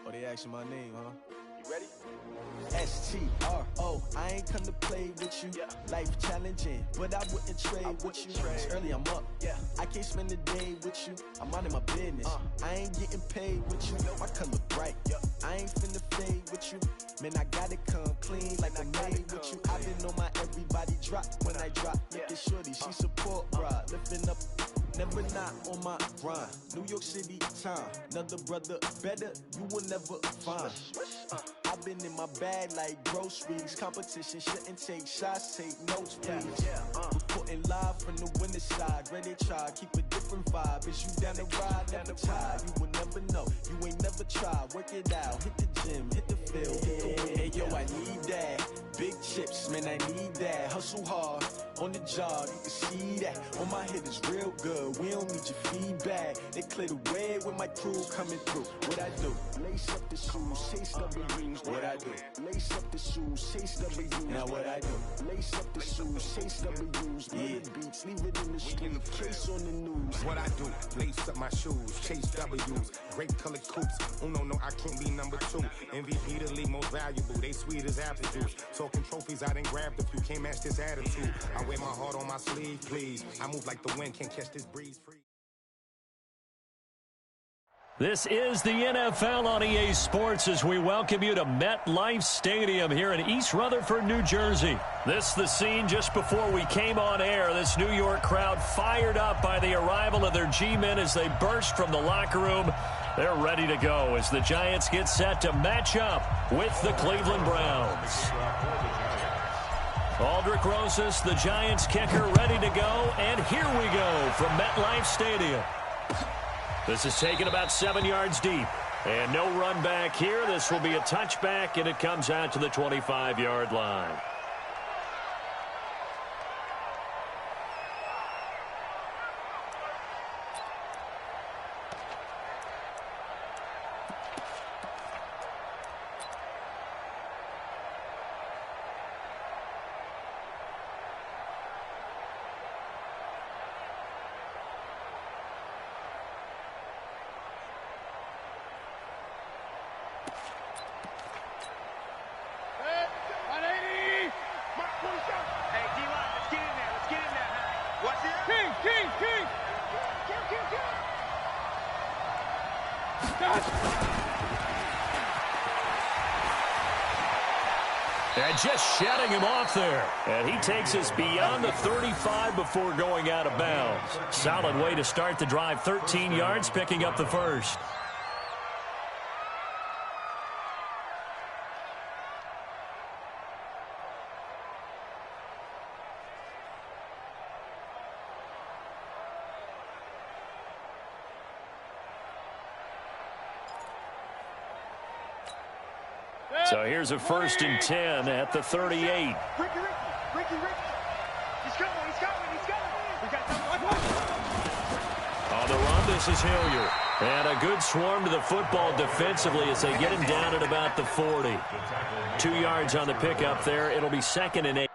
Oh, they asking my name, huh? You ready? S-T-R-O, I ain't come to play with you. Yeah. Life challenging, but I wouldn't trade with you. It's early, I'm up. Yeah. I can't spend the day with you. I'm minding my business. I ain't getting paid with you. My color bright. Yeah. I ain't finna fade with you. Man, I gotta come clean like I made with you. I've been on my everybody drop when I drop. Look at shorty, she support, bruh. Lifting up, never not on my grind. New York City time, another brother better, you will never find. I've been in my bag like groceries. Competition shouldn't take shots, take notes, please. Reporting live from the winning side. Ready to try, keep a different vibe. Is you down the ride, never tired. You will never know, you ain't never tried. Work it out, hit the gym, hit the field, hit the win. Hey yo, I need that. Big chips, man, I need that. Hustle hard, on the job, you can see that. On my hit is real good, we don't need your feedback. They clear the way with my crew coming through. What I do? Lace up the shoes, chase W's. What I do? Lace up the shoes, chase W's. Now what I do? Lace up the shoes, chase W's. Yeah. Beats, leave it in the street, case on the news. What I do? Lace up my shoes, chase W's. Great colored coops. Oh no, I can't be number 2. MVP the league most valuable. They sweet as apple juice. Talking trophies, I done grabbed a few. Can't match this attitude. I wear my heart on my sleeve, please. I move like the wind, can't catch this breeze free. This is the NFL on EA Sports as we welcome you to MetLife Stadium here in East Rutherford, New Jersey. This is the scene just before we came on air. This New York crowd fired up by the arrival of their G-men as they burst from the locker room. They're ready to go as the Giants get set to match up with the Cleveland Browns. Aldrich Rosas, the Giants kicker, ready to go. And here we go from MetLife Stadium. This is taken about 7 yards deep. And no run back here. This will be a touchback, and it comes out to the 25-yard line. And just shedding him off there. And he takes us beyond the 35 before going out of bounds. Solid way to start the drive. 13 yards, picking up the first. So here's a 1st and 10 at the 38. Ricky. He's coming. On the run, this is Hilliard. And a good swarm to the football defensively as they get him down at about the 40. 2 yards on the pickup there. It'll be 2nd and 8.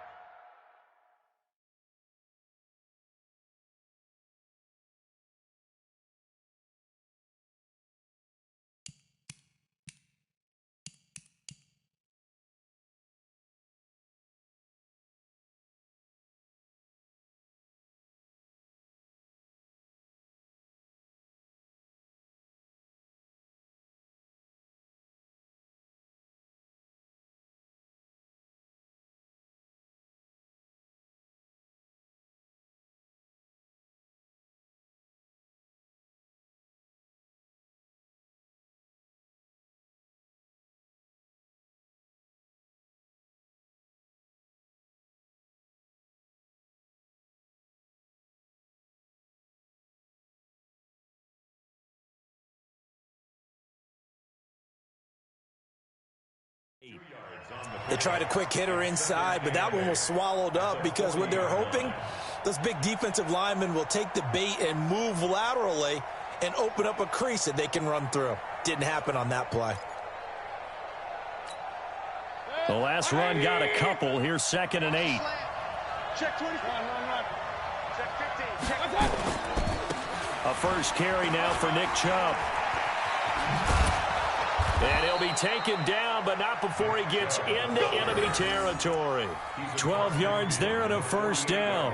They tried a quick hitter inside, but that one was swallowed up because what they're hoping, those big defensive linemen will take the bait and move laterally and open up a crease that they can run through. Didn't happen on that play. The last run got a couple. Here's 2nd and 8. Check 20. Run. Check 15. A first carry now for Nick Chubb. And he'll be taken down, but not before he gets into enemy territory. 12 yards there and a 1st down.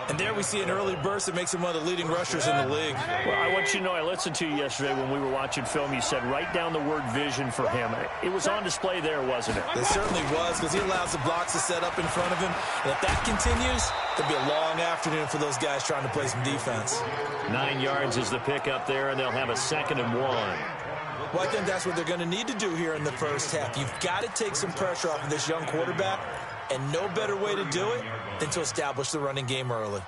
And there we see an early burst that makes him one of the leading rushers in the league. Well, I want you to know, I listened to you yesterday when we were watching film. You said write down the word vision for him. It was on display there, wasn't it? It certainly was, because he allows the blocks to set up in front of him. And if that continues, it'll be a long afternoon for those guys trying to play some defense. 9 yards is the pickup there, and they'll have a 2nd and 1. Well, I think that's what they're going to need to do here in the first half. You've got to take some pressure off of this young quarterback, and no better way to do it than to establish the running game early.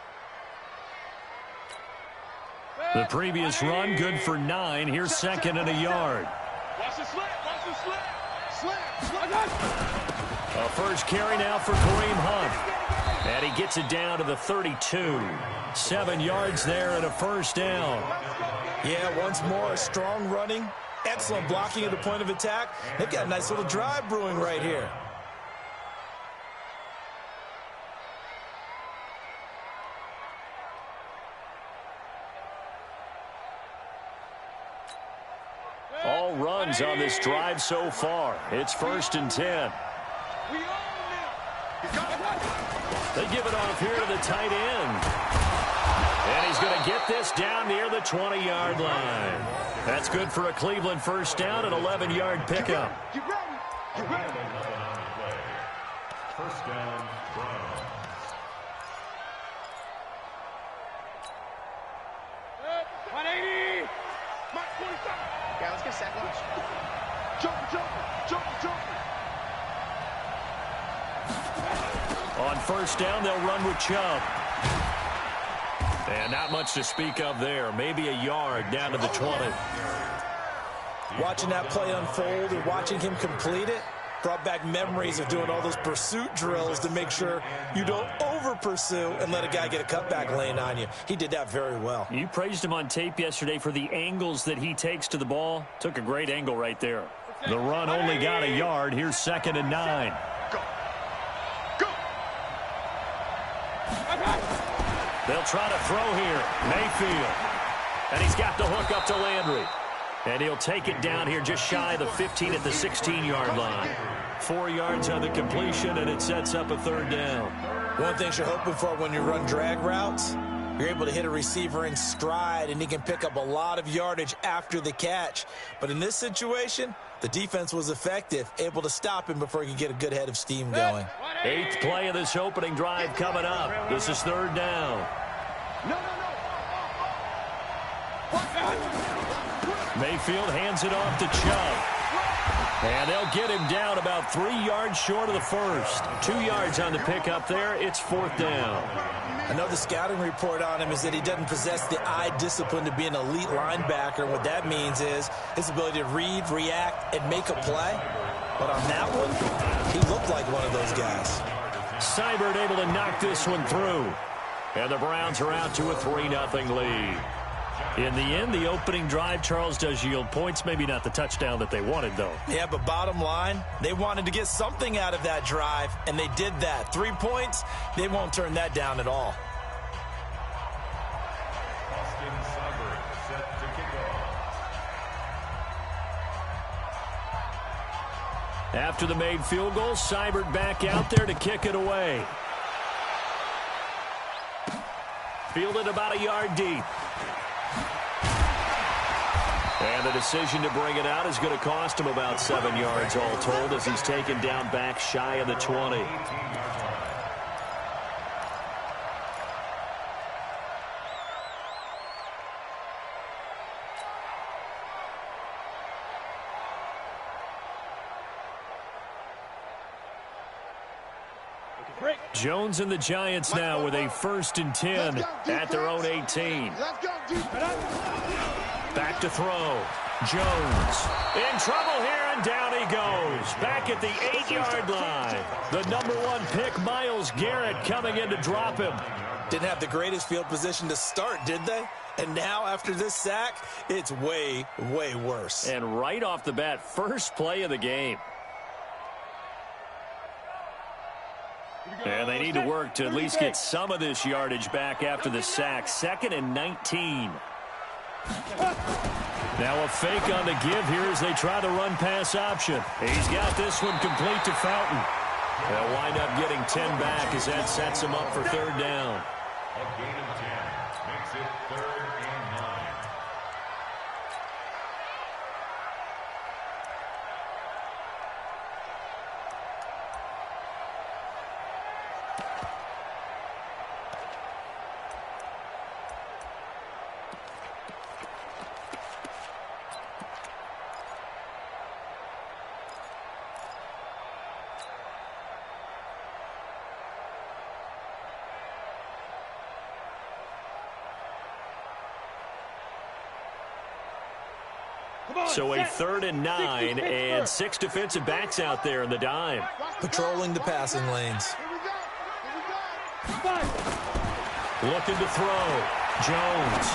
The previous run, good for 9. Here's 2nd and a yard. Watch the slip. A first carry now for Kareem Hunt. And he gets it down to the 32. 7 yards there and a 1st down. Yeah, once more, strong running. Excellent blocking at the point of attack. They've got a nice little drive brewing right here. All runs on this drive so far. It's 1st and 10. They give it off here to the tight end. And he's going to get this just down near the 20-yard line. That's good for a Cleveland first down, an 11-yard pickup. You ready? You ready? 11 on the play. First down, Browns. Mike, 47. Yeah, let's get sack lunch. Jumper. On first down, they'll run with Chubb. And not much to speak of there. Maybe a yard down to the 20. Watching that play unfold and watching him complete it brought back memories of doing all those pursuit drills to make sure you don't over-pursue and let a guy get a cutback lane on you. He did that very well. You praised him on tape yesterday for the angles that he takes to the ball. Took a great angle right there. The run only got a yard. Here's 2nd and 9. Go. They'll try to throw here. Mayfield. And he's got the hook up to Landry. And he'll take it down here just shy of the 15 at the 16-yard line. 4 yards on the completion, and it sets up a 3rd down. One thing you're hoping for when you run drag routes, you're able to hit a receiver in stride, and he can pick up a lot of yardage after the catch. But in this situation, the defense was effective, able to stop him before he could get a good head of steam going. 8th play of this opening drive coming up. This is 3rd down. No. Mayfield hands it off to Chubb. And they'll get him down about 3 yards short of the first. 2 yards on the pickup there. It's 4th down. I know the scouting report on him is that he doesn't possess the eye discipline to be an elite linebacker. What that means is his ability to read, react, and make a play. But on that one, he looked like one of those guys. Seibert able to knock this one through. And the Browns are out to a 3-0 lead. In the end, the opening drive, Charles, does yield points. Maybe not the touchdown that they wanted, though. Yeah, but bottom line, they wanted to get something out of that drive, and they did that. 3 points, they won't turn that down at all. Austin Seibert set to kick off. After the made field goal, Seibert back out there to kick it away. Fielded about a yard deep. And the decision to bring it out is going to cost him about 7 yards all told as he's taken down back shy of the 20. Jones and the Giants now with a 1st and 10 at their own 18. Back to throw. Jones in trouble here, and down he goes. Back at the 8-yard line. The #1 pick, Myles Garrett, coming in to drop him. Didn't have the greatest field position to start, did they? And now, after this sack, it's way, way worse. And right off the bat, first play of the game. And they need to work to at least get some of this yardage back after the sack. 2nd and 19. Now a fake on the give here as they try the run-pass option. He's got this one complete to Fountain. They'll wind up getting 10 back as that sets him up for 3rd down. A gain of 10 makes it 3rd and 9. So a 3rd and 9 and 6 defensive backs out there in the dime. Patrolling the passing lanes. Looking to throw. Jones.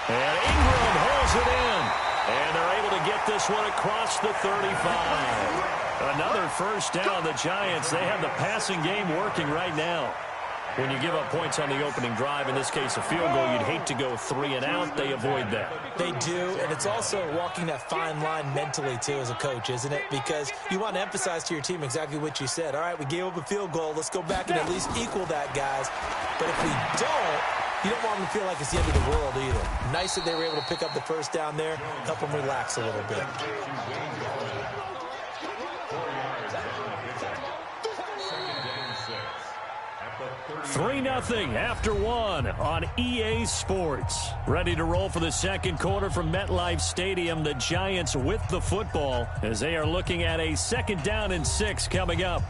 And Ingram holds it in. And they're able to get this one across the 35. Another first down. The Giants, they have the passing game working right now. When you give up points on the opening drive, in this case a field goal, you'd hate to go 3 and out. They avoid that. They do, and it's also walking that fine line mentally, too, as a coach, isn't it? Because you want to emphasize to your team exactly what you said. All right, we gave up a field goal. Let's go back and at least equal that, guys. But if we don't, You don't want them to feel like it's the end of the world either. Nice that they were able to pick up the first down there, help them relax a little bit. 3-0 after one on EA Sports. Ready to roll for the second quarter from MetLife Stadium. The Giants with the football as they are looking at a 2nd down and 6 coming up.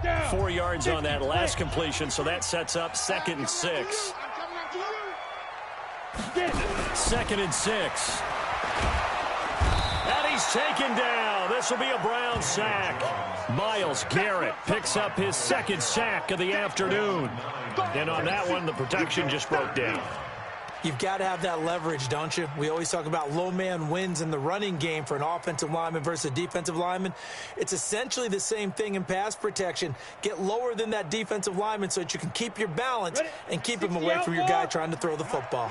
Down. 4 yards on that last completion, so that sets up 2nd and 6. 2nd and 6. And he's taken down. This will be a Brown sack. Myles Garrett picks up his 2nd sack of the afternoon. And on that one, the protection just broke down. You've got to have that leverage, don't you? We always talk about low man wins in the running game for an offensive lineman versus a defensive lineman. It's essentially the same thing in pass protection. Get lower than that defensive lineman so that you can keep your balance and keep him away from your guy trying to throw the football.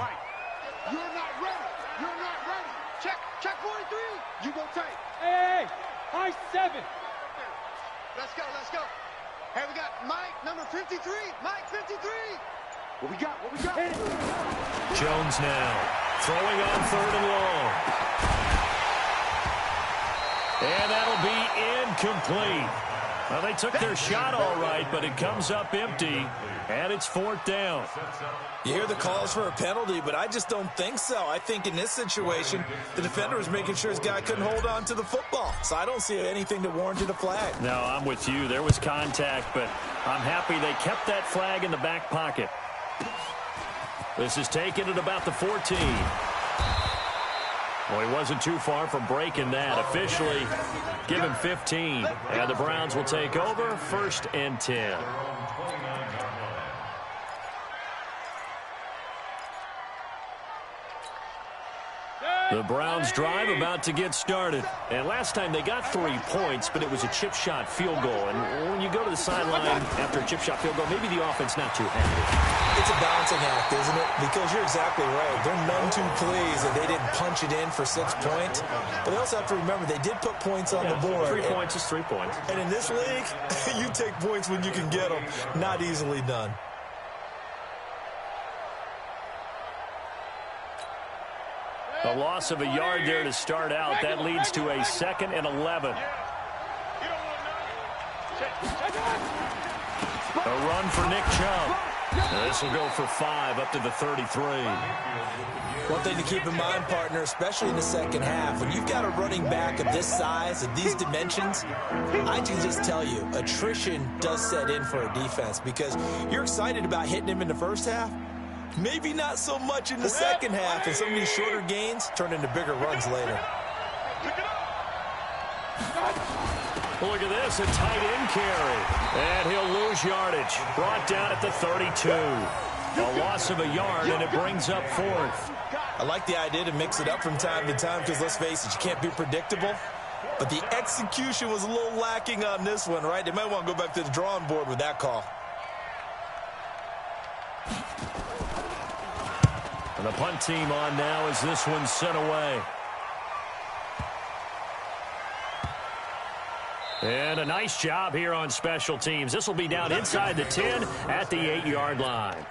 You're not ready. You're not ready. Check 43. You go tight. Hey, high 7. Let's go. Hey, we got Mike, number 53. Mike, 53. What we got? Jones now throwing on 3rd and long. And that'll be incomplete. Well, they took their shot all right, but it comes up empty, and it's 4th down. You hear the calls for a penalty, but I just don't think so. I think in this situation, the defender was making sure his guy couldn't hold on to the football. So I don't see anything that warranted a flag. No, I'm with you. There was contact, but I'm happy they kept that flag in the back pocket. This is taken at about the 14. Well, he wasn't too far from breaking that. Officially, give him 15. And the Browns will take over 1st and 10. The Browns drive about to get started. And last time they got 3 points, but it was a chip shot field goal. And when you go to the sideline after a chip shot field goal, maybe the offense not too happy. It's a balancing act, isn't it? Because you're exactly right. They're none too pleased that they didn't punch it in for 6 points. But they also have to remember they did put points on the board. 3 points is 3 points. And in this league, you take points when you can get them. Not easily done. A loss of a yard there to start out. That leads to a 2nd and 11. A run for Nick Chubb. This will go for 5 up to the 33. One thing to keep in mind, partner, especially in the second half, when you've got a running back of this size, of these dimensions, I can just tell you, attrition does set in for a defense because you're excited about hitting him in the first half. Maybe not so much in the second half, and some of these shorter gains turn into bigger runs later. Look at this, a tight end carry. And he'll lose yardage. Brought down at the 32. A loss of a yard, and it brings up 4th. I like the idea to mix it up from time to time because, let's face it, you can't be predictable. But the execution was a little lacking on this one, right? They might want to go back to the drawing board with that call. And the punt team on now as this one's sent away. And a nice job here on special teams. This will be down inside the 10 at the 8-yard line.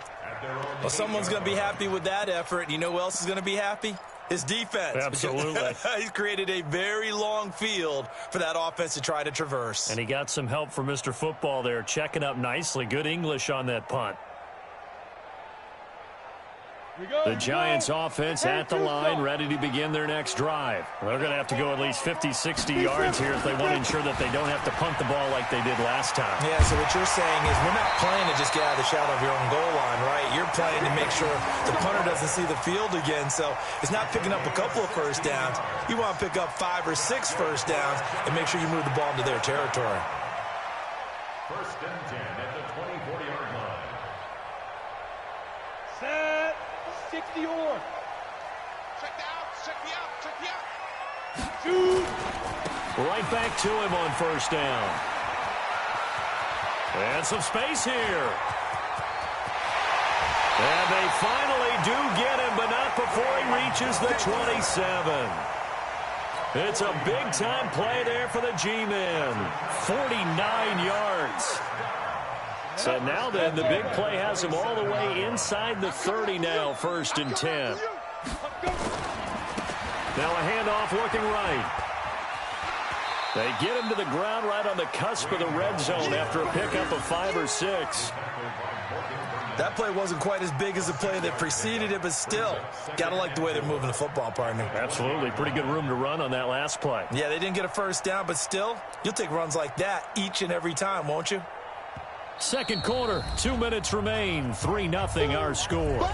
Well, someone's going to be happy with that effort. You know who else is going to be happy? His defense. Absolutely. He's created a very long field for that offense to try to traverse. And he got some help from Mr. Football there, checking up nicely. Good English on that punt. The Giants offense at the line, ready to begin their next drive. They're going to have to go at least 50, 60 yards here if they want to ensure that they don't have to punt the ball like they did last time. Yeah, so what you're saying is we're not playing to just get out of the shadow of your own goal line, right? You're playing to make sure the punter doesn't see the field again. So it's not picking up a couple of first downs. You want to pick up 5 or 6 first downs and make sure you move the ball into their territory. 1st and 10 at the 20-40-yard line. Set. 60 or. Check the out. Shoot. Right back to him on 1st down. And some space here. And they finally do get him, but not before he reaches the 27. It's a big-time play there for the G-Men. 49 yards. So now then, the big play has him all the way inside the 30 now, 1st and 10. Now a handoff looking right. They get him to the ground right on the cusp of the red zone after a pickup of 5 or 6. That play wasn't quite as big as the play that preceded it, but still, got to like the way they're moving the football, partner. Absolutely. Pretty good room to run on that last play. Yeah, they didn't get a first down, but still, you'll take runs like that each and every time, won't you? Second quarter, 2 minutes remain. 3-0 our score.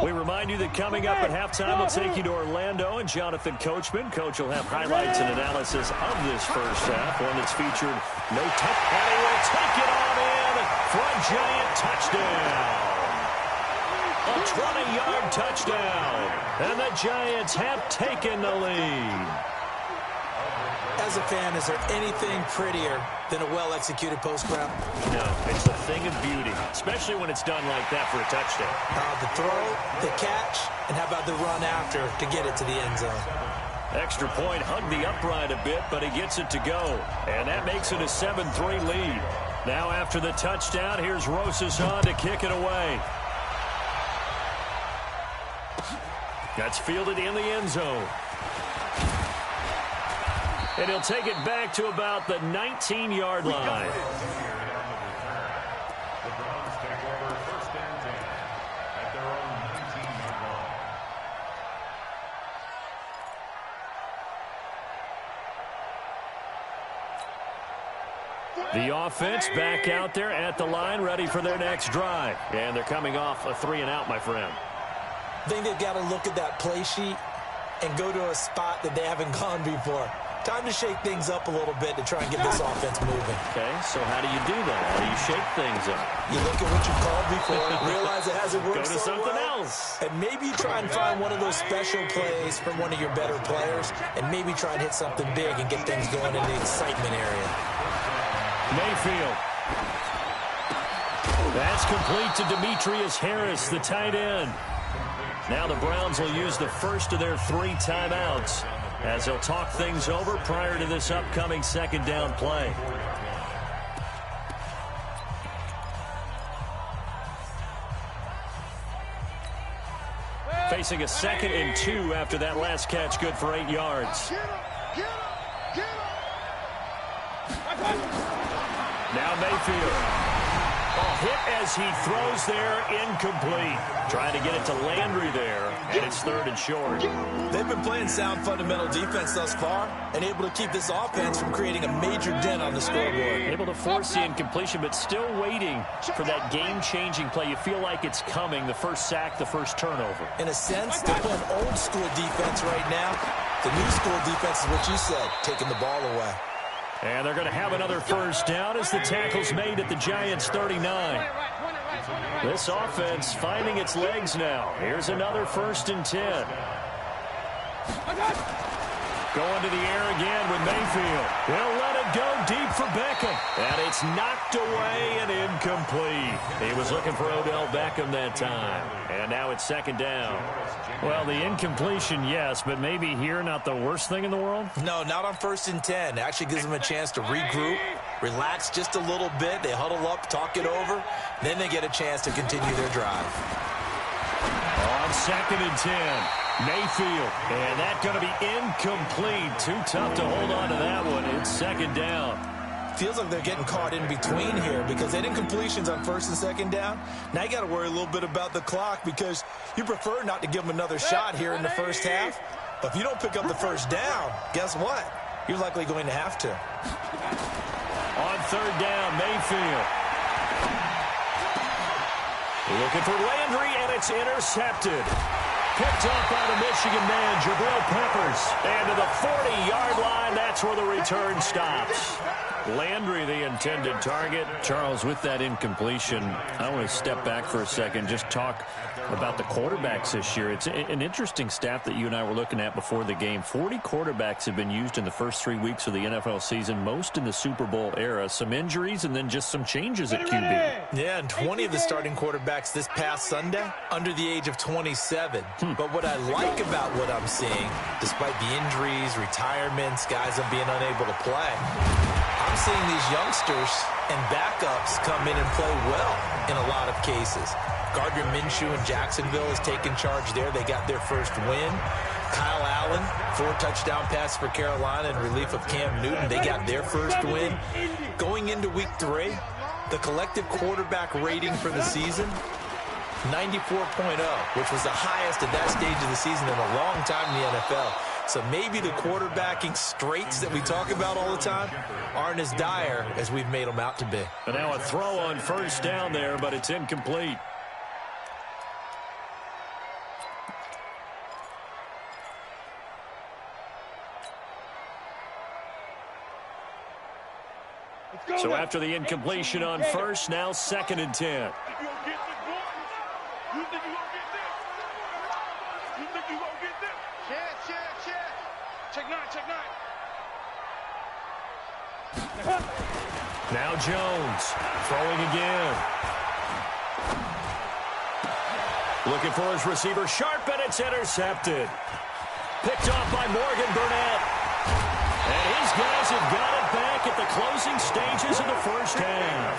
We remind you that coming up at halftime, we'll take you to Orlando and Jonathan Coachman. Coach will have highlights and analysis of this first half, one that's featured no touch. And he will take it on in for a giant touchdown. A 20-yard touchdown. And the Giants have taken the lead. As a fan, is there anything prettier than a well-executed post route? No, it's a thing of beauty, especially when it's done like that for a touchdown. The throw, the catch, and how about the run after to get it to the end zone? Extra point, hugged the upright a bit, but he gets it to go. And that makes it a 7-3 lead. Now after the touchdown, here's Rosas on to kick it away. That's fielded in the end zone. And he'll take it back to about the 19-yard line. The Browns take over 1st and 10 at their own 19-yard line. The offense back out there at the line, ready for their next drive. And they're coming off a 3-and-out, my friend. I think they've got to look at that play sheet and go to a spot that they haven't gone before. Time to shake things up a little bit to try and get this offense moving. Okay, so how do you do that? How do you shake things up? You look at what you called before, realize it hasn't worked Go to so something well, else. and maybe try and find one of those special plays from one of your better players, and maybe try and hit something big and get things going in the excitement area. Mayfield. That's complete to Demetrius Harris, the tight end. Now the Browns will use the first of their 3 timeouts as they'll talk things over prior to this upcoming 2nd down play. Facing a 2nd and 2 after that last catch, good for 8 yards. Now Mayfield. Hit as he throws there, incomplete. Trying to get it to Landry there, and it's 3rd and short. They've been playing sound fundamental defense thus far and able to keep this offense from creating a major dent on the scoreboard. Able to force the incompletion, but still waiting for that game-changing play. You feel like it's coming, the first sack, the first turnover. In a sense, they're playing old school defense right now. The new school defense is what you said, taking the ball away. And they're going to have another first down as the tackle's made at the Giants' 39. This offense finding its legs now. Here's another 1st and 10. Going to the air again with Mayfield. He'll let it go deep for Beckham. And it's knocked away and incomplete. He was looking for Odell Beckham that time. And now it's 2nd down. Well, the incompletion, yes, but maybe here not the worst thing in the world? No, not on 1st and 10. It actually gives them a chance to regroup, relax just a little bit. They huddle up, talk it over. Then they get a chance to continue their drive. On 2nd and 10. Mayfield, and that's going to be incomplete. Too tough to hold on to that one. It's 2nd down. Feels like they're getting caught in between here because they had incompletions on 1st and 2nd down. Now you got to worry a little bit about the clock because you prefer not to give them another shot here in the first half. But if you don't pick up the first down, guess what? You're likely going to have to. On 3rd down, Mayfield. Looking for Landry, and it's intercepted. Picked up by the Michigan man, Jabril Peppers. And to the 40-yard line, that's where the return stops. Landry, the intended target. Charles, with that incompletion, I want to step back for a second, just talk about the quarterbacks this year. It's an interesting stat that you and I were looking at before the game. 40 quarterbacks have been used in the first 3 weeks of the NFL season, most in the Super Bowl era. Some injuries and then just some changes at QB. Yeah, and 20 of the starting quarterbacks this past Sunday under the age of 27. But what I like about what I'm seeing, despite the injuries, retirements, guys being unable to play, I'm seeing these youngsters and backups come in and play well in a lot of cases. Gardner Minshew in Jacksonville has taken charge there. They got their first win. Kyle Allen, 4-touchdown pass for Carolina in relief of Cam Newton. They got their first win. Going into week 3, the collective quarterback rating for the season, 94.0, which was the highest at that stage of the season in a long time in the NFL. So maybe the quarterbacking straits that we talk about all the time aren't as dire as we've made them out to be. And now a throw on first down there, but it's incomplete. So after the incompletion on first, now 2nd and 10. Now Jones throwing again. Looking for his receiver, sharp, and it's intercepted. Picked off by Morgan Burnett. And his guys have got it back at the closing stages of the first half.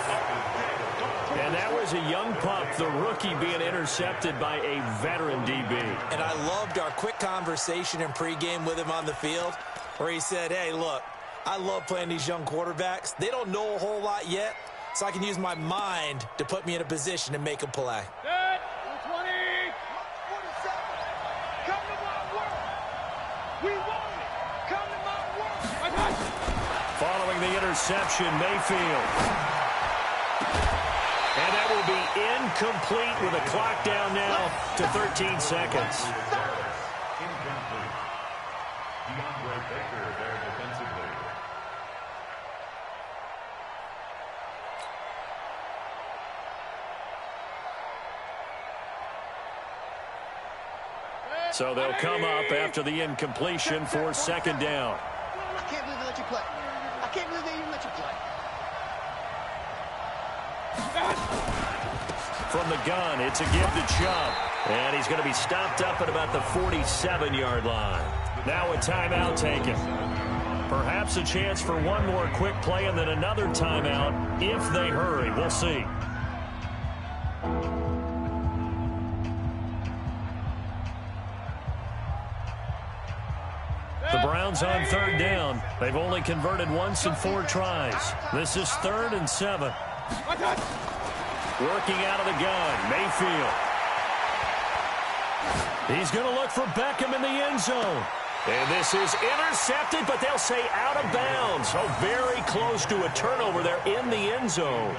And that was a young pup, the rookie, being intercepted by a veteran DB. And I loved our quick conversation in pregame with him on the field where he said, hey, look, I love playing these young quarterbacks. They don't know a whole lot yet, so I can use my mind to put me in a position to make a play. Set. 20. 47. Come to my work. We want it. Come to my work. Following the interception, Mayfield. And that will be incomplete with a clock down now to 13 seconds. Incomplete. DeAndre Baker there defensively. So they'll come up after the incompletion for 2nd down. I can't believe they let you play. I can't believe they even let you play. From the gun, it's a give to Chubb. And he's going to be stopped up at about the 47-yard line. Now a timeout taken. Perhaps a chance for one more quick play and then another timeout if they hurry. We'll see. The Browns on 3rd down. They've only converted once in 4 tries. This is 3rd and 7. Working out of the gun, Mayfield. He's going to look for Beckham in the end zone. And this is intercepted, but they'll say out of bounds. So very close to a turnover there in the end zone.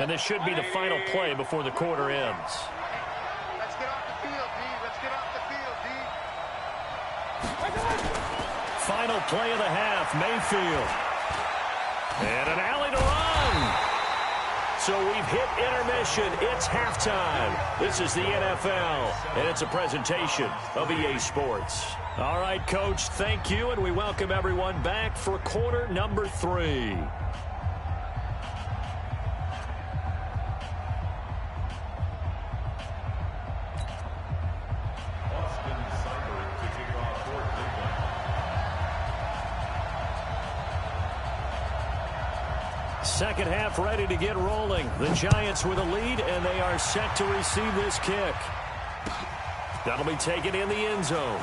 And this should be the final play before the quarter ends. Let's get off the field, D. Let's get off the field, D. Final play of the half, Mayfield. And an alley to run. So we've hit intermission. It's halftime. This is the NFL, and it's a presentation of EA Sports. All right, Coach, thank you, and we welcome everyone back for quarter number 3. Second half ready to get rolling. The Giants with a lead, and they are set to receive this kick. That'll be taken in the end zone.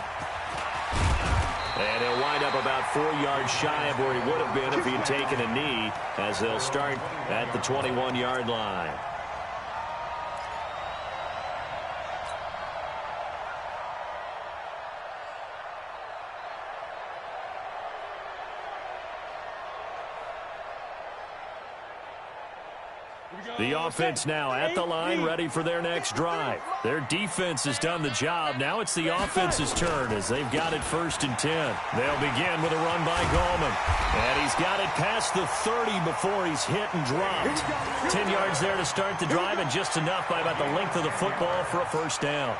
And he'll wind up about 4 yards shy of where he would have been if he had taken a knee, as they'll start at the 21-yard line. The offense now at the line, ready for their next drive. Their defense has done the job. Now it's the offense's turn as they've got it 1st and 10. They'll begin with a run by Gallman. And he's got it past the 30 before he's hit and dropped. 10 yards there to start the drive, and just enough by about the length of the football for a 1st down.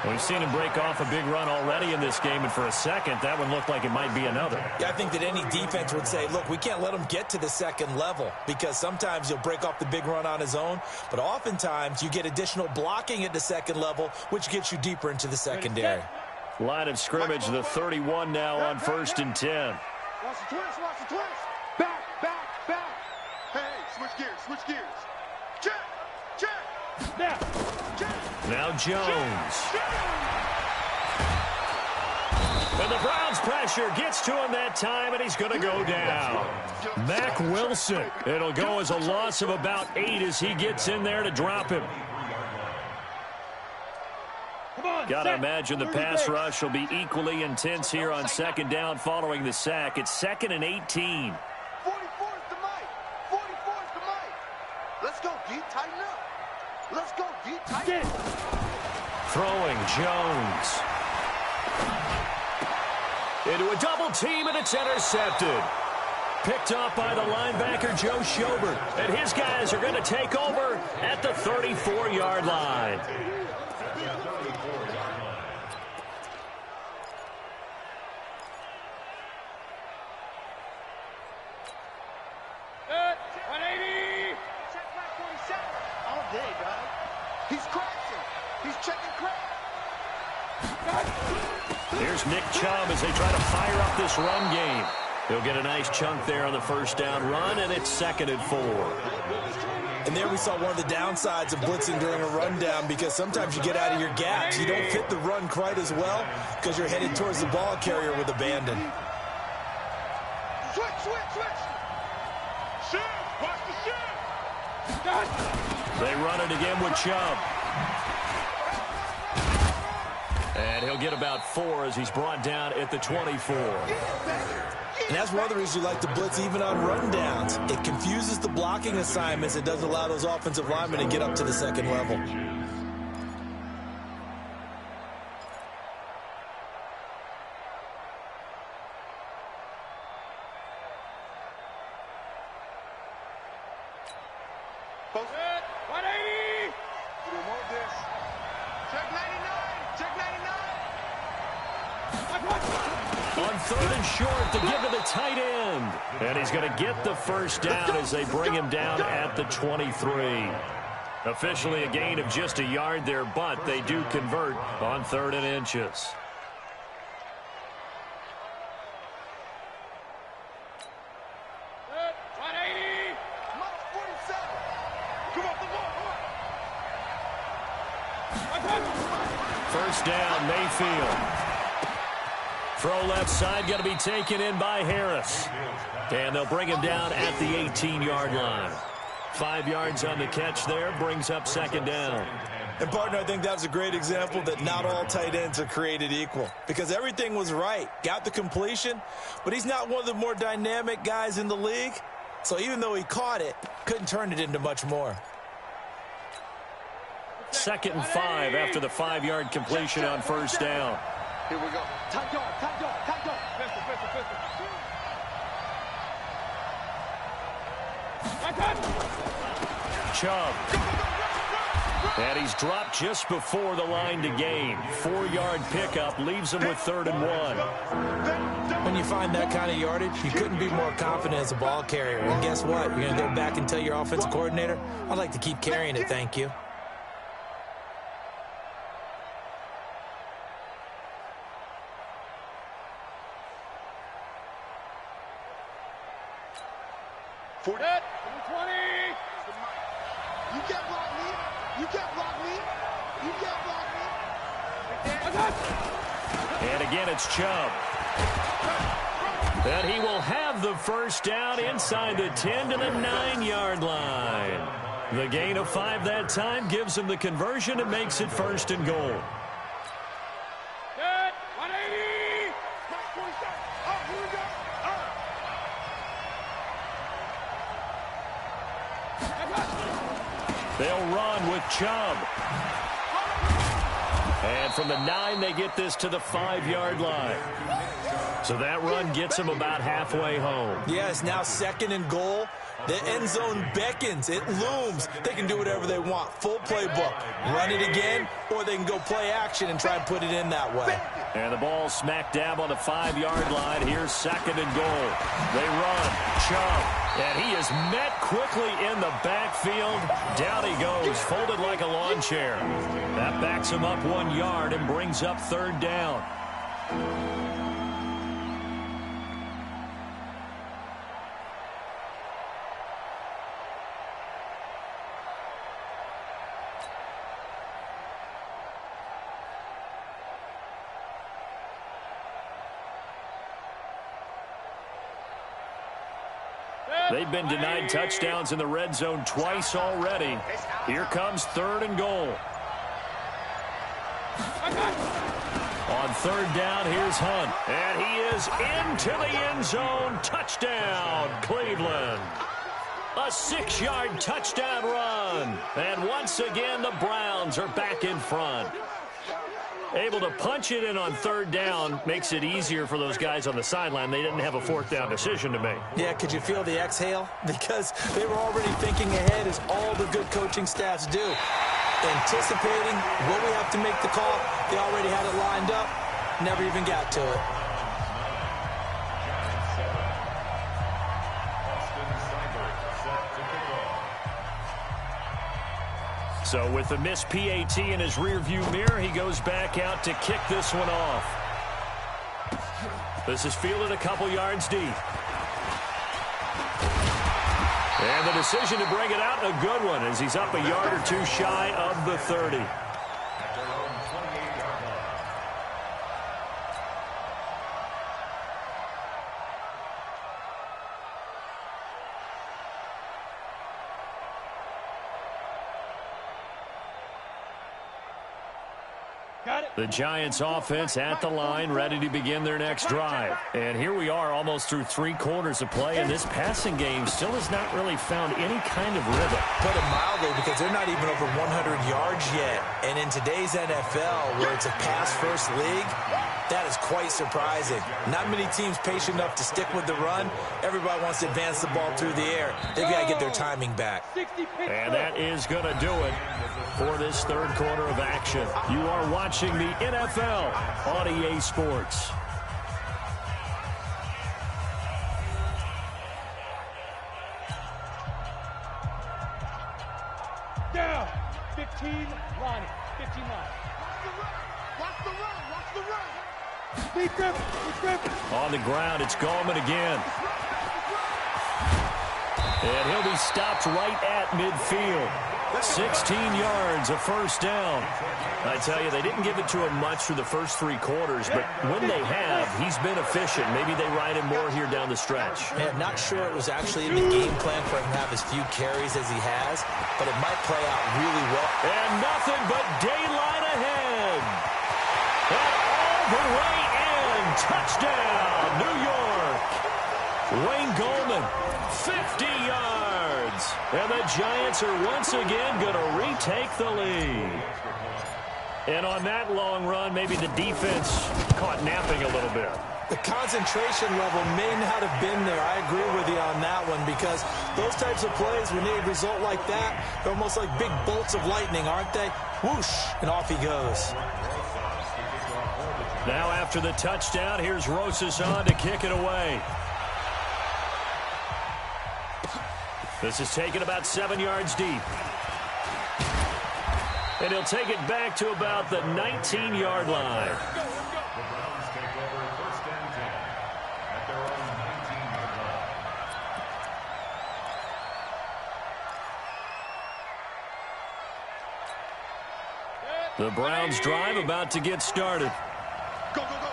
We've seen him break off a big run already in this game, and for a second, that one looked like it might be another. Yeah, I think that any defense would say, look, we can't let him get to the second level, because sometimes he'll break off the big run on his own, but oftentimes you get additional blocking at the second level, which gets you deeper into the secondary. Line of scrimmage, the 31 now on 1st and 10. Watch the twist, watch the twist. Back, back, back. Hey, switch gears. Check. Snap. Now Jones. And the Browns pressure gets to him that time, and he's going to go down. Mack Wilson. It'll go as a loss of about 8 as he gets in there to drop him. Got to imagine the pass rush will be equally intense here on 2nd down following the sack. It's 2nd and 18. 44 is the mic. 44 is the mic. Let's go, D. Tighten up. Let's go, D. Tighten up. Throwing Jones. Into a double team, and it's intercepted. Picked off by the linebacker, Joe Schobert. And his guys are going to take over at the 34-yard line. Here's Nick Chubb as they try to fire up this run game. He'll get a nice chunk there on the 1st down run, and it's 2nd and 4. And there we saw one of the downsides of blitzing during a rundown, because sometimes you get out of your gaps. You don't fit the run quite as well because you're headed towards the ball carrier with abandon. Switch. Shift. Watch the shift. They run it again with Chubb. And he'll get about 4 as he's brought down at the 24. And that's one of the reasons you like to blitz even on rundowns. It confuses the blocking assignments. It doesn't allow those offensive linemen to get up to the 2nd level. On 3rd and short to give to the tight end. And he's going to get the 1st down as they bring him down at the 23. Officially a gain of just a yard there, but they do convert on 3rd and inches. First down, Mayfield. Throw left side, got to be taken in by Harris. And they'll bring him down at the 18-yard line. 5 yards on the catch there, brings up 2nd down. And, partner, I think that was a great example that not all tight ends are created equal, because everything was right. Got the completion, but he's not one of the more dynamic guys in the league. So even though he caught it, couldn't turn it into much more. 2nd and 5 after the 5-yard completion on 1st down. Here we go. Tight dog. Pistol. Chubb. And he's dropped just before the line to gain. 4-yard pickup leaves him with 3rd and 1. When you find that kind of yardage, you couldn't be more confident as a ball carrier. And guess what? You're going to go back and tell your offensive coordinator, I'd like to keep carrying it, thank you. For that, 20. You can't block me. You can't block me. You can't block me. And again, it's Chubb. And he will have the 1st down inside the 10 to the 9-yard line. The gain of 5 that time gives him the conversion and makes it 1st and goal. Good. 180. Oh, here we go. They'll run with Chubb. And from the 9, they get this to the 5-yard line. So that run gets them about halfway home. Yeah, it's now 2nd and goal. The end zone beckons. It looms. They can do whatever they want. Full playbook. Run it again, or they can go play action and try and put it in that way. And the ball smack dab on the 5-yard line. Here's 2nd and goal. They run. Chubb. And he is met quickly in the backfield. Down he goes, folded like a lawn chair. That backs him up 1 yard and brings up 3rd down. They've been denied touchdowns in the red zone twice already. Here comes 3rd and goal. On 3rd down, here's Hunt. And he is into the end zone. Touchdown, Cleveland. A 6-yard touchdown run. And once again, the Browns are back in front. Able to punch it in on 3rd down makes it easier for those guys on the sideline. They didn't have a 4th down decision to make. Yeah, could you feel the exhale? Because they were already thinking ahead, as all the good coaching staffs do. Anticipating what we have to make the call. They already had it lined up. Never even got to it. So with the missed PAT in his rearview mirror, he goes back out to kick this one off. This is fielded a couple yards deep. And the decision to bring it out, a good one, as he's up a yard or 2 shy of the 30. The Giants offense at the line, ready to begin their next drive. And here we are almost through 3 quarters of play, and this passing game still has not really found any kind of rhythm. Put it mildly, because they're not even over 100 yards yet. And in today's NFL, where it's a pass-first league, that is quite surprising. Not many teams patient enough to stick with the run. Everybody wants to advance the ball through the air. They've got to get their timing back. And that is going to do it for this 3rd quarter of action. You are watching the NFL on EA Sports. Down. 15 line. 15 line. Watch the run. Watch the run. Deep grip. On the ground, it's Gallman again. And he'll be stopped right at midfield. 16 yards, a 1st down. I tell you, they didn't give it to him much through the first 3 quarters, but when they have, he's been efficient. Maybe they ride him more here down the stretch. Yeah, I'm not sure it was actually in the game plan for him to have as few carries as he has, but it might play out really well. And nothing but daylight ahead. And all the way in. Touchdown, New York. Wayne Gallman, 50 yards. And the Giants are once again going to retake the lead. And on that long run, maybe the defense caught napping a little bit. The concentration level may not have been there. I agree with you on that one, because those types of plays, when they result like that, they're almost like big bolts of lightning, aren't they? Whoosh, and off he goes. Now after the touchdown, here's Rosas on to kick it away. This is taken about 7 yards deep. And he'll take it back to about the 19-yard line. The Browns take over 1st and 10 at their own 19-yard line. The Browns drive about to get started. Go, go, go.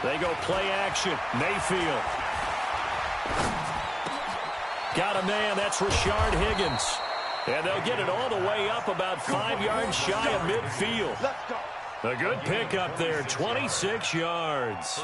They go play action. Mayfield. Got a man. That's Rashard Higgins. And they'll get it all the way up about 5 yards shy of midfield. Let's go. A good pickup there, 26 yards.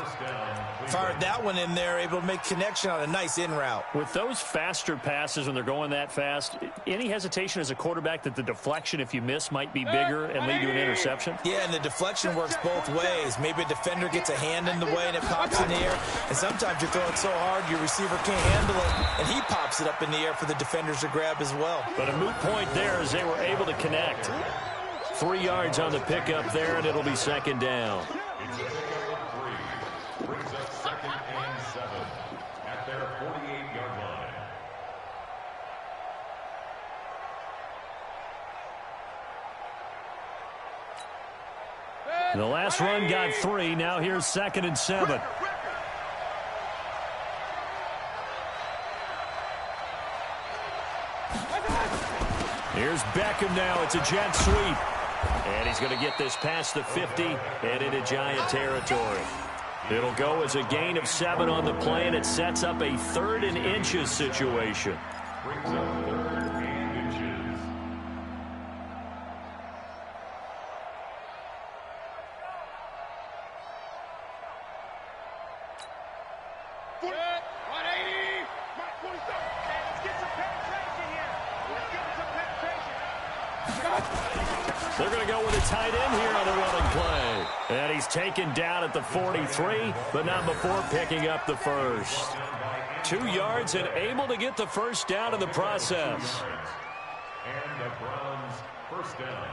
Fired that one in there, able to make connection on a nice in route. With those faster passes when they're going that fast, any hesitation as a quarterback that the deflection, if you miss, might be bigger and lead to an interception? Yeah, and the deflection works both ways. Maybe a defender gets a hand in the way and it pops in the air. And sometimes you're throwing so hard your receiver can't handle it, and he pops it up in the air for the defenders to grab as well. But a moot point there as they were able to connect. 3 yards on the pickup there, and it'll be second down. It's a pickup of 3. Brings up second and 7 at their 48-yard line. The last run got 3. Now here's second and 7. Here's Beckham now. It's a jet sweep. And he's going to get this past the 50 and into Giant territory. It'll go as a gain of 7 on the play, and it sets up a 3rd and inches situation. Brings up 3rd and inches. They're going to go with a tight end here on the running play. And he's taken down at the 43, but not before picking up the first. 2 yards and able to get the first down in the process. And the Browns first down.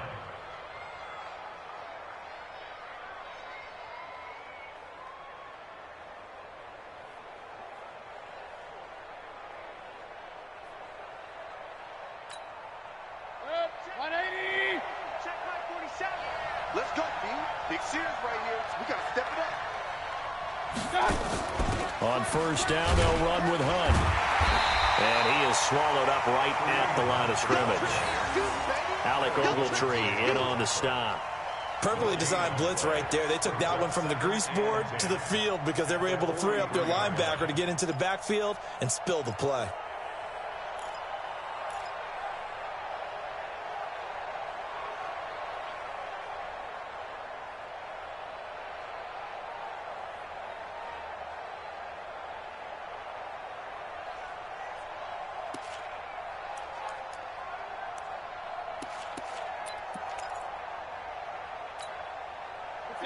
Let's go, B. Big series right here. We got to step it up. On first down, they'll run with Hunt. And he is swallowed up right at the line of scrimmage. Alec Ogletree in on the stop. Perfectly designed blitz right there. They took that one from the grease board to the field because they were able to free up their linebacker to get into the backfield and spill the play.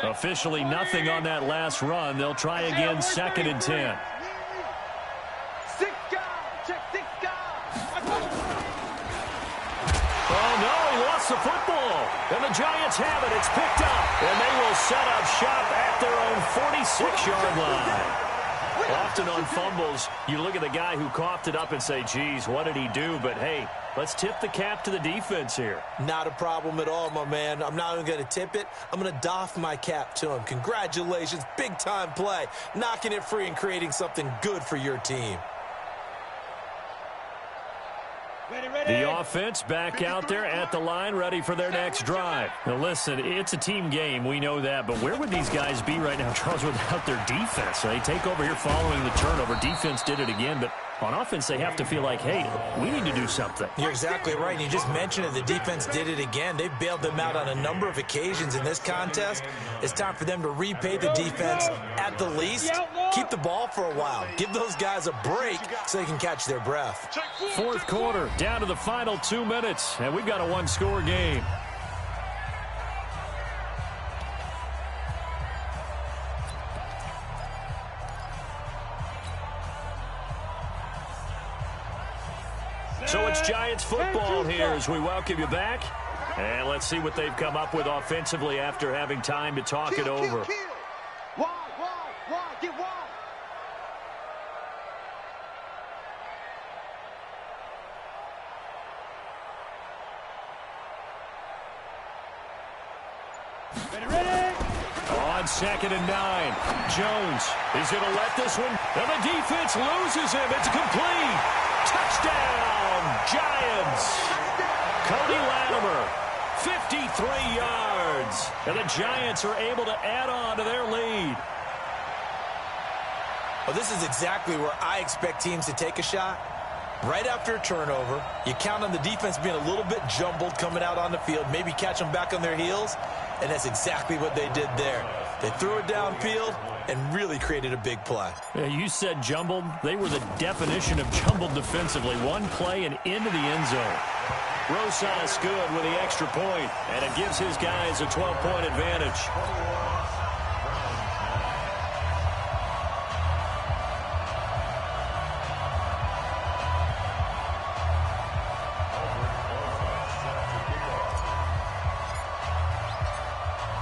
Officially nothing on that last run. They'll try again, 2nd and 10. Oh, no, he lost the football. And the Giants have it. It's picked up. And they will set up shop at their own 46-yard line. Often on fumbles, you look at the guy who coughed it up and say, geez, what did he do? But, hey, let's tip the cap to the defense here. Not a problem at all, my man. I'm not even going to tip it. I'm going to doff my cap to him. Congratulations. Big-time play. Knocking it free and creating something good for your team. The offense back out there at the line, ready for their next drive. Now, listen, it's a team game. We know that. But where would these guys be right now, Charles, without their defense? They take over here following the turnover. Defense did it again, but on offense, they have to feel like, hey, we need to do something. You're exactly right. And you just mentioned it. The defense did it again. They bailed them out on a number of occasions in this contest. It's time for them to repay the defense at the least. Keep the ball for a while. Give those guys a break so they can catch their breath. 4th quarter, down to the final 2 minutes, and we've got a one-score game. So it's Giants football here as we welcome you back. And let's see what they've come up with offensively after having time to talk it over. Wide, get wide. On 2nd and 9, Jones is going to let this one, and the defense loses him. It's complete. Touchdown, Giants. Cody Latimer, 53 yards. And the Giants are able to add on to their lead. Well, this is exactly where I expect teams to take a shot. right after a turnover. You count on the defense being a little bit jumbled coming out on the field, maybe catch them back on their heels, and that's exactly what they did there. They threw it downfield and really created a big play. Yeah, you said jumbled. They were the definition of jumbled defensively. One play and into the end zone. Rosas good with the extra point, and it gives his guys a 12-point advantage.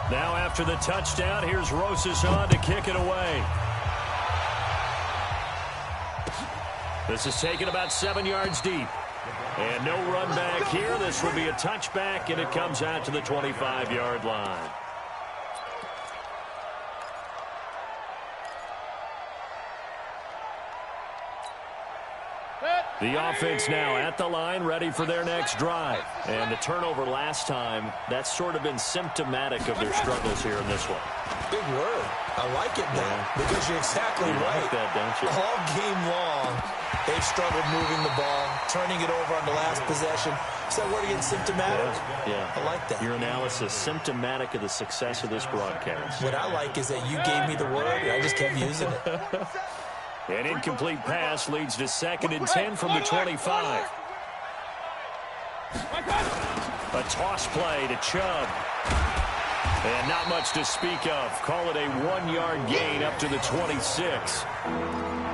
Now after the touchdown, here's Rosas on to kick it away. This is taken about 7 yards deep. And no run back here. This will be a touchback, and it comes out to the 25-yard line. The offense now at the line, ready for their next drive. And the turnover last time, that's sort of been symptomatic of their struggles here in this one. Big word. I like it now because you're exactly right. Like that, don't you? All game long, they've struggled moving the ball, turning it over on the last possession. Is that word again, symptomatic? Yeah. I like that. Your analysis, symptomatic of the success of this broadcast. What I like is that you gave me the word, and I just kept using it. An incomplete pass leads to 2nd and 10 from the 25. A toss play to Chubb. And not much to speak of. Call it a 1-yard gain up to the 26.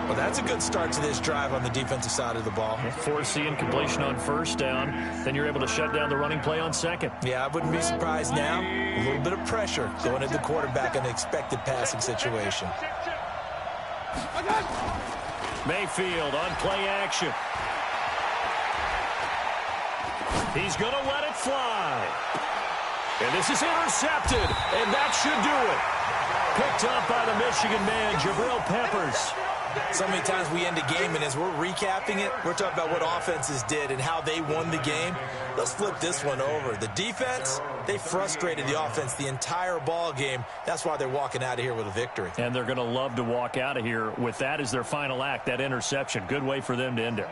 Well, that's a good start to this drive on the defensive side of the ball. Force the incompletion on 1st down. Then you're able to shut down the running play on 2nd. Yeah, I wouldn't be surprised now. A little bit of pressure going at the quarterback in an expected passing situation. Mayfield on play action. He's going to let it fly. And this is intercepted, and that should do it. Picked up by the Michigan man, Jabril Peppers. So many times we end a game, and as we're recapping it, we're talking about what offenses did and how they won the game. Let's flip this one over. The defense, they frustrated the offense the entire ball game. That's why they're walking out of here with a victory. And they're going to love to walk out of here with that as their final act, that interception. Good way for them to end it.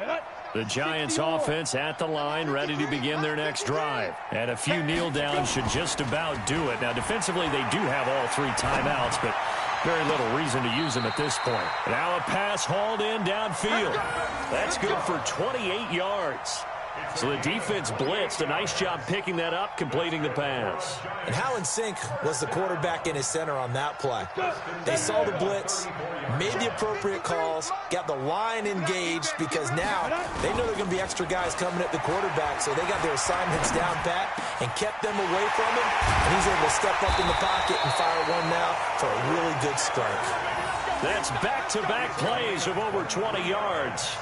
The Giants offense at the line, ready to begin their next drive. And a few kneel downs should just about do it. Now, defensively, they do have all 3 timeouts, but very little reason to use them at this point. Now a pass hauled in downfield. That's good for 28 yards. So the defense blitzed. A nice job picking that up, completing the pass. And how in sync was the quarterback in his center on that play? They saw the blitz, made the appropriate calls, got the line engaged because now they know there are going to be extra guys coming at the quarterback, so they got their assignments down pat and kept them away from him. And he's able to step up in the pocket and fire one now for a really good strike. That's back-to-back plays of over 20 yards.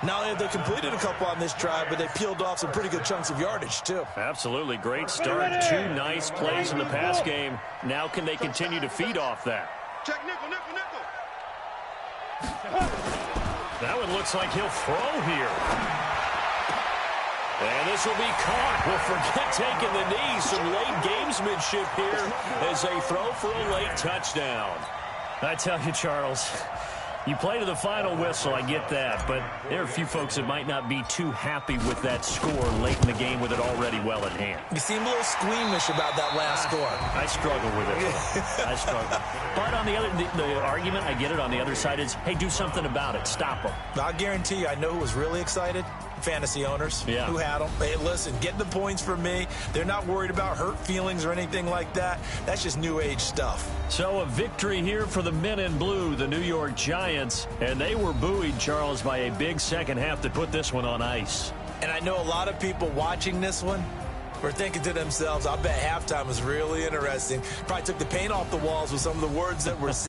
Not only have they completed a couple on this drive, but they peeled off some pretty good chunks of yardage, too. Absolutely. Great start. 2 nice plays in the pass game. Now can they continue to feed off that? Check nickel, nickel, nickel. That one looks like he'll throw here. And this will be caught. We'll forget taking the knee. Some late gamesmanship here as they throw for a late touchdown. I tell you, Charles, you play to the final whistle, I get that, but there are a few folks that might not be too happy with that score late in the game with it already well at hand. You seem a little squeamish about that last score. I struggle with it. I struggle. But on the argument, I get it, on the other side is, hey, do something about it. Stop them. I'll guarantee you, I know who was really excited. Fantasy owners who had them. Hey, listen, get the points from me. They're not worried about hurt feelings or anything like that. That's just new age stuff. So a victory here for the men in blue, the New York Giants, and they were buoyed, Charles, by a big second half that put this one on ice. And I know a lot of people watching this one were thinking to themselves, I bet halftime was really interesting. Probably took the paint off the walls with some of the words that were said.